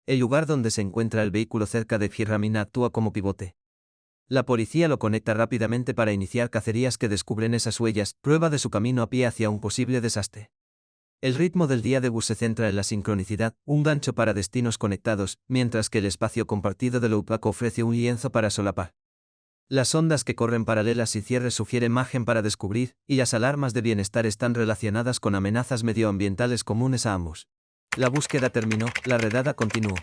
Speaker 2: El lugar donde se encuentra el vehículo cerca de Girramina actúa como pivote. La policía lo conecta rápidamente para iniciar cacerías que descubren esas huellas, prueba de su camino a pie hacia un posible desastre. El ritmo del día de bus se centra en la sincronicidad, un gancho para destinos conectados, mientras que el espacio compartido de lo opaco ofrece un lienzo para solapar. Las ondas que corren paralelas y cierres sugieren margen para descubrir, y las alarmas de bienestar están relacionadas con amenazas medioambientales comunes a ambos. La búsqueda terminó, la redada continuó.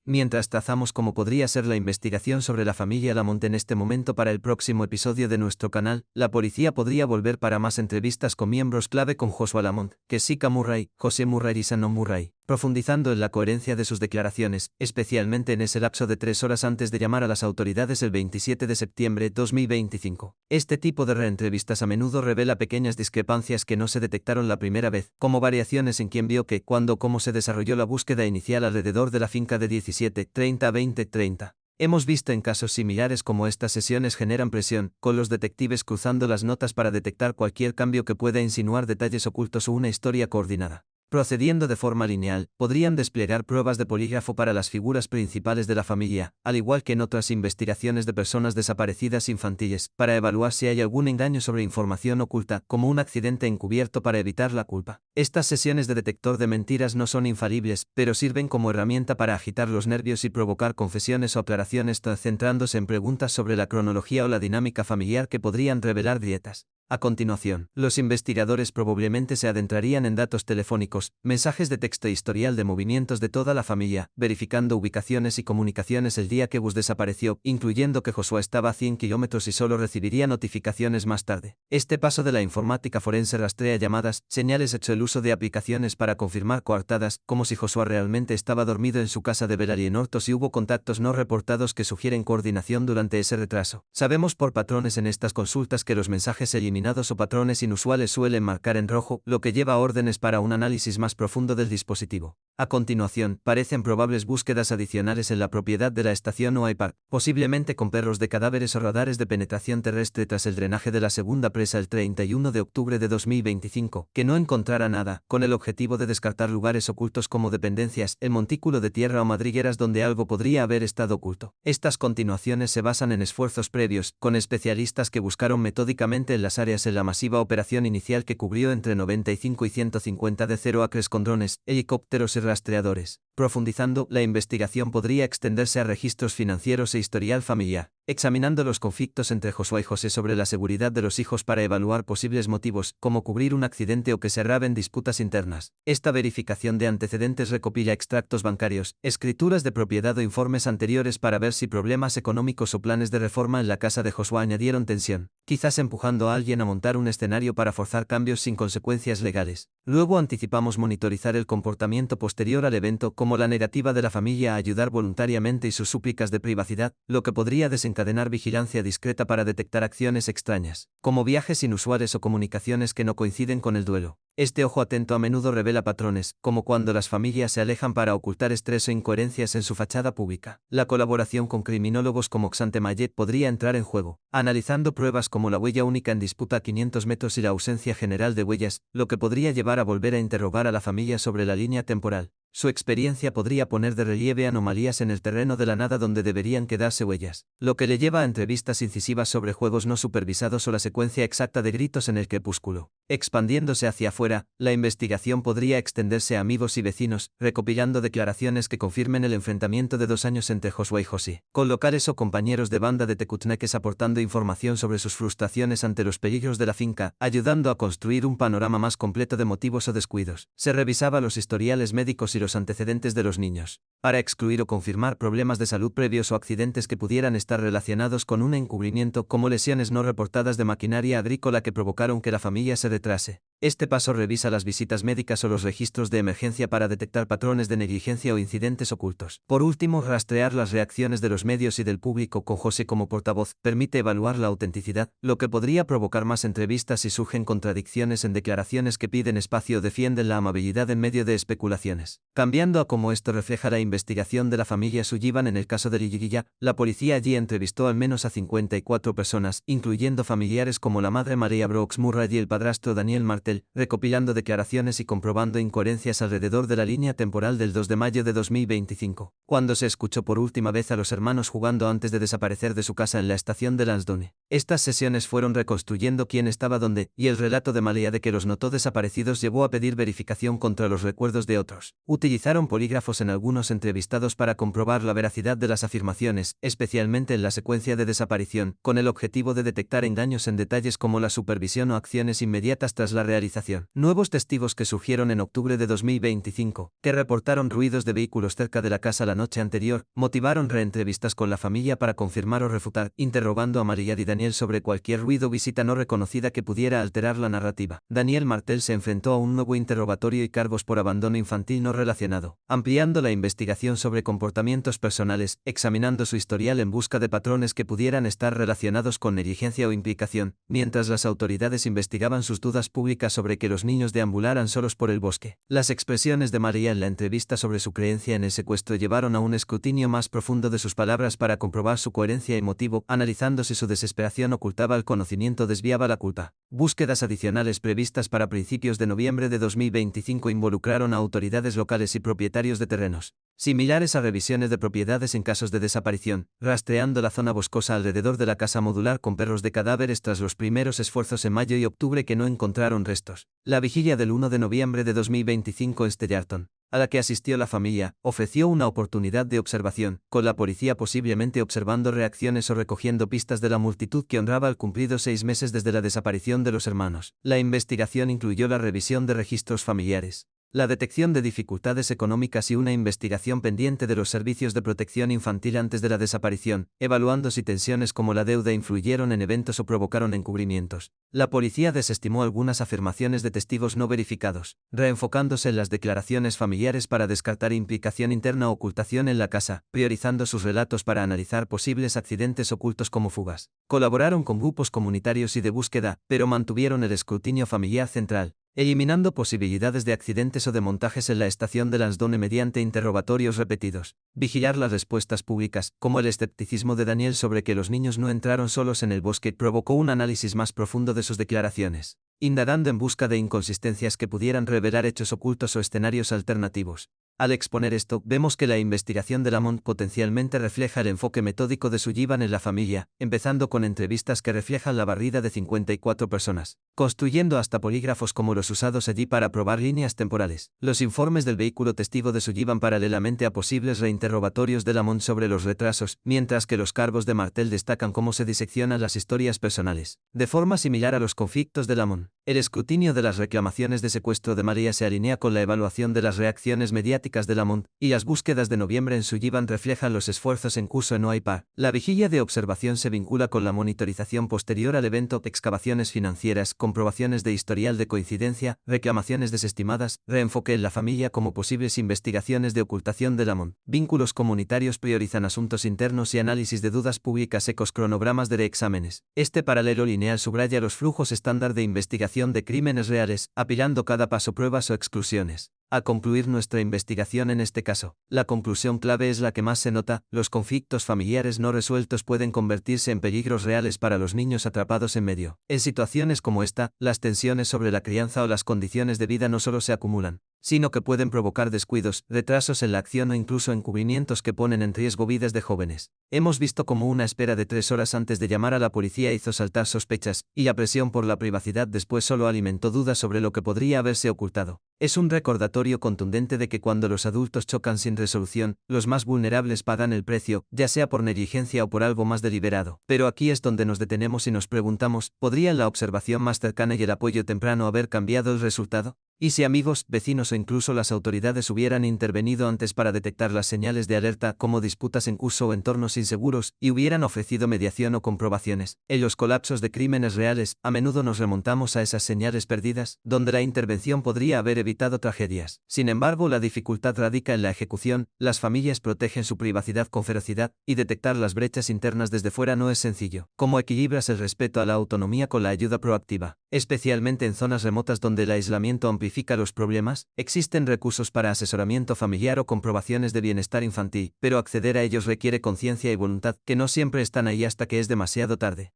Speaker 2: Mientras trazamos cómo podría ser la investigación sobre la familia Lamont en este momento para el próximo episodio de nuestro canal, la policía podría volver para más entrevistas con miembros clave con Joshua Lamont, Jessica Murray, José Murray y Shannon Murray, profundizando en la coherencia de sus declaraciones, especialmente en ese lapso de 3 horas antes de llamar a las autoridades el 27 de septiembre de 2025. Este tipo de reentrevistas a menudo revela pequeñas discrepancias que no se detectaron la primera vez, como variaciones en quién vio qué, cuándo o cómo se desarrolló la búsqueda inicial alrededor de la finca de 17:30 a 20:30. Hemos visto en casos similares cómo estas sesiones generan presión, con los detectives cruzando las notas para detectar cualquier cambio que pueda insinuar detalles ocultos o una historia coordinada. Procediendo de forma lineal, podrían desplegar pruebas de polígrafo para las figuras principales de la familia, al igual que en otras investigaciones de personas desaparecidas infantiles, para evaluar si hay algún engaño sobre información oculta, como un accidente encubierto para evitar la culpa. Estas sesiones de detector de mentiras no son infalibles, pero sirven como herramienta para agitar los nervios y provocar confesiones o aclaraciones centrándose en preguntas sobre la cronología o la dinámica familiar que podrían revelar grietas. A continuación, los investigadores probablemente se adentrarían en datos telefónicos, mensajes de texto e historial de movimientos de toda la familia, verificando ubicaciones y comunicaciones el día que Gus desapareció, incluyendo que Joshua estaba a 100 kilómetros y solo recibiría notificaciones más tarde. Este paso de la informática forense rastrea llamadas, señales hecho el uso de aplicaciones para confirmar coartadas, como si Joshua realmente estaba dormido en su casa de Belary en Hortos y hubo contactos no reportados que sugieren coordinación durante ese retraso. Sabemos por patrones en estas consultas que los mensajes se eliminaron indeterminados o patrones inusuales suelen marcar en rojo, lo que lleva a órdenes para un análisis más profundo del dispositivo. A continuación, parecen probables búsquedas adicionales en la propiedad de la estación o iPad, posiblemente con perros de cadáveres o radares de penetración terrestre tras el drenaje de la segunda presa el 31 de octubre de 2025, que no encontrara nada, con el objetivo de descartar lugares ocultos como dependencias, el montículo de tierra o madrigueras donde algo podría haber estado oculto. Estas continuaciones se basan en esfuerzos previos, con especialistas que buscaron metódicamente en las áreas en la masiva operación inicial que cubrió entre 95 y 150 de 0 acres con drones, helicópteros y rastreadores. Profundizando, la investigación podría extenderse a registros financieros e historial familiar, examinando los conflictos entre Joshua y José sobre la seguridad de los hijos para evaluar posibles motivos, como cubrir un accidente o que se agraven disputas internas. Esta verificación de antecedentes recopila extractos bancarios, escrituras de propiedad o informes anteriores para ver si problemas económicos o planes de reforma en la casa de Joshua añadieron tensión, quizás empujando a alguien a montar un escenario para forzar cambios sin consecuencias legales. Luego anticipamos monitorizar el comportamiento posterior al evento, como la negativa de la familia a ayudar voluntariamente y sus súplicas de privacidad, lo que podría desencadenar vigilancia discreta para detectar acciones extrañas, como viajes inusuales o comunicaciones que no coinciden con el duelo. Este ojo atento a menudo revela patrones, como cuando las familias se alejan para ocultar estrés o incoherencias en su fachada pública. La colaboración con criminólogos como Xante Mayet podría entrar en juego, analizando pruebas como la huella única en disputa a 500 metros y la ausencia general de huellas, lo que podría llevar a volver a interrogar a la familia sobre la línea temporal. Su experiencia podría poner de relieve anomalías en el terreno de la nada donde deberían quedarse huellas, lo que le lleva a entrevistas incisivas sobre juegos no supervisados o la secuencia exacta de gritos en el crepúsculo. Expandiéndose hacia afuera, la investigación podría extenderse a amigos y vecinos, recopilando declaraciones que confirmen el enfrentamiento de 2 años entre Joshua y José, con locales o compañeros de banda de tecutneques aportando información sobre sus frustraciones ante los peligros de la finca, ayudando a construir un panorama más completo de motivos o descuidos. Se revisaba los historiales médicos y los antecedentes de los niños, para excluir o confirmar problemas de salud previos o accidentes que pudieran estar relacionados con un encubrimiento, como lesiones no reportadas de maquinaria agrícola que provocaron que la familia se retrase. Este paso revisa las visitas médicas o los registros de emergencia para detectar patrones de negligencia o incidentes ocultos. Por último, rastrear las reacciones de los medios y del público con José como portavoz permite evaluar la autenticidad, lo que podría provocar más entrevistas si surgen contradicciones en declaraciones que piden espacio o defienden la amabilidad en medio de especulaciones. Cambiando a cómo esto refleja la investigación de la familia Sullivan en el caso de Lilliya, la policía allí entrevistó al menos a 54 personas, incluyendo familiares como la madre Maria Brooks Murray y el padrastro Daniel Martel, recopilando declaraciones y comprobando incoherencias alrededor de la línea temporal del 2 de mayo de 2025, cuando se escuchó por última vez a los hermanos jugando antes de desaparecer de su casa en la estación de Lansdowne. Estas sesiones fueron reconstruyendo quién estaba dónde, y el relato de Maria de que los notó desaparecidos llevó a pedir verificación contra los recuerdos de otros. Utilizaron polígrafos en algunos entrevistados para comprobar la veracidad de las afirmaciones, especialmente en la secuencia de desaparición, con el objetivo de detectar engaños en detalles como la supervisión o acciones inmediatas tras la realización. Nuevos testigos que surgieron en octubre de 2025, que reportaron ruidos de vehículos cerca de la casa la noche anterior, motivaron reentrevistas con la familia para confirmar o refutar, interrogando a Maria y Daniel sobre cualquier ruido o visita no reconocida que pudiera alterar la narrativa. Daniel Martel se enfrentó a un nuevo interrogatorio y cargos por abandono infantil no relacionado, ampliando la investigación sobre comportamientos personales, examinando su historial en busca de patrones que pudieran estar relacionados con negligencia o implicación, mientras las autoridades investigaban sus dudas públicas sobre que los niños deambularan solos por el bosque. Las expresiones de Maria en la entrevista sobre su creencia en el secuestro llevaron a un escrutinio más profundo de sus palabras para comprobar su coherencia y motivo, analizando si su desesperación ocultaba el conocimiento o desviaba la culpa. Búsquedas adicionales previstas para principios de noviembre de 2025 involucraron a autoridades locales y propietarios de terrenos, similares a revisiones de propiedades en casos de desaparición, rastreando la zona boscosa alrededor de la casa modular con perros de cadáveres tras los primeros esfuerzos en mayo y octubre que no encontraron restos. La vigilia del 1 de noviembre de 2025 en Stellarton, a la que asistió la familia, ofreció una oportunidad de observación, con la policía posiblemente observando reacciones o recogiendo pistas de la multitud que honraba el cumplido 6 meses desde la desaparición de los hermanos. La investigación incluyó la revisión de registros familiares, la detección de dificultades económicas y una investigación pendiente de los servicios de protección infantil antes de la desaparición, evaluando si tensiones como la deuda influyeron en eventos o provocaron encubrimientos. La policía desestimó algunas afirmaciones de testigos no verificados, reenfocándose en las declaraciones familiares para descartar implicación interna o ocultación en la casa, priorizando sus relatos para analizar posibles accidentes ocultos como fugas. Colaboraron con grupos comunitarios y de búsqueda, pero mantuvieron el escrutinio familiar central, eliminando posibilidades de accidentes o de montajes en la estación de Lansdowne mediante interrogatorios repetidos. Vigilar las respuestas públicas, como el escepticismo de Daniel sobre que los niños no entraron solos en el bosque, provocó un análisis más profundo de sus declaraciones, indagando en busca de inconsistencias que pudieran revelar hechos ocultos o escenarios alternativos. Al exponer esto, vemos que la investigación de Lamont potencialmente refleja el enfoque metódico de Sullivan en la familia, empezando con entrevistas que reflejan la barrida de 54 personas, construyendo hasta polígrafos como los usados allí para probar líneas temporales. Los informes del vehículo testigo de Sullivan paralelamente a posibles reinterrogatorios de Lamont sobre los retrasos, mientras que los cargos de Martel destacan cómo se diseccionan las historias personales. De forma similar a los conflictos de Lamont, el escrutinio de las reclamaciones de secuestro de María se alinea con la evaluación de las reacciones mediáticas de Lamont, y las búsquedas de noviembre en Sullivan reflejan los esfuerzos en curso en OIPA. La vigilia de observación se vincula con la monitorización posterior al evento, excavaciones financieras, comprobaciones de historial de coincidencia, reclamaciones desestimadas, reenfoque en la familia como posibles investigaciones de ocultación de Lamont. Vínculos comunitarios priorizan asuntos internos y análisis de dudas públicas, ecos, cronogramas de reexámenes. Este paralelo lineal subraya los flujos estándar de investigación de crímenes reales, apilando cada paso pruebas o exclusiones. A concluir nuestra investigación en este caso, la conclusión clave es la que más se nota: los conflictos familiares no resueltos pueden convertirse en peligros reales para los niños atrapados en medio. En situaciones como esta, las tensiones sobre la crianza o las condiciones de vida no solo se acumulan, sino que pueden provocar descuidos, retrasos en la acción o incluso encubrimientos que ponen en riesgo vidas de jóvenes. Hemos visto cómo una espera de 3 horas antes de llamar a la policía hizo saltar sospechas, y la presión por la privacidad después solo alimentó dudas sobre lo que podría haberse ocultado. Es un recordatorio contundente de que cuando los adultos chocan sin resolución, los más vulnerables pagan el precio, ya sea por negligencia o por algo más deliberado. Pero aquí es donde nos detenemos y nos preguntamos, ¿podría la observación más cercana y el apoyo temprano haber cambiado el resultado? ¿Y si amigos, vecinos o incluso las autoridades hubieran intervenido antes para detectar las señales de alerta, como disputas en curso o entornos inseguros, y hubieran ofrecido mediación o comprobaciones? En los colapsos de crímenes reales, a menudo nos remontamos a esas señales perdidas, donde la intervención podría haber evitado tragedias. Sin embargo, la dificultad radica en la ejecución. Las familias protegen su privacidad con ferocidad, y detectar las brechas internas desde fuera no es sencillo. ¿Cómo equilibras el respeto a la autonomía con la ayuda proactiva? Especialmente en zonas remotas donde el aislamiento amplifica los problemas, existen recursos para asesoramiento familiar o comprobaciones de bienestar infantil, pero acceder a ellos requiere conciencia y voluntad, que no siempre están ahí hasta que es demasiado tarde.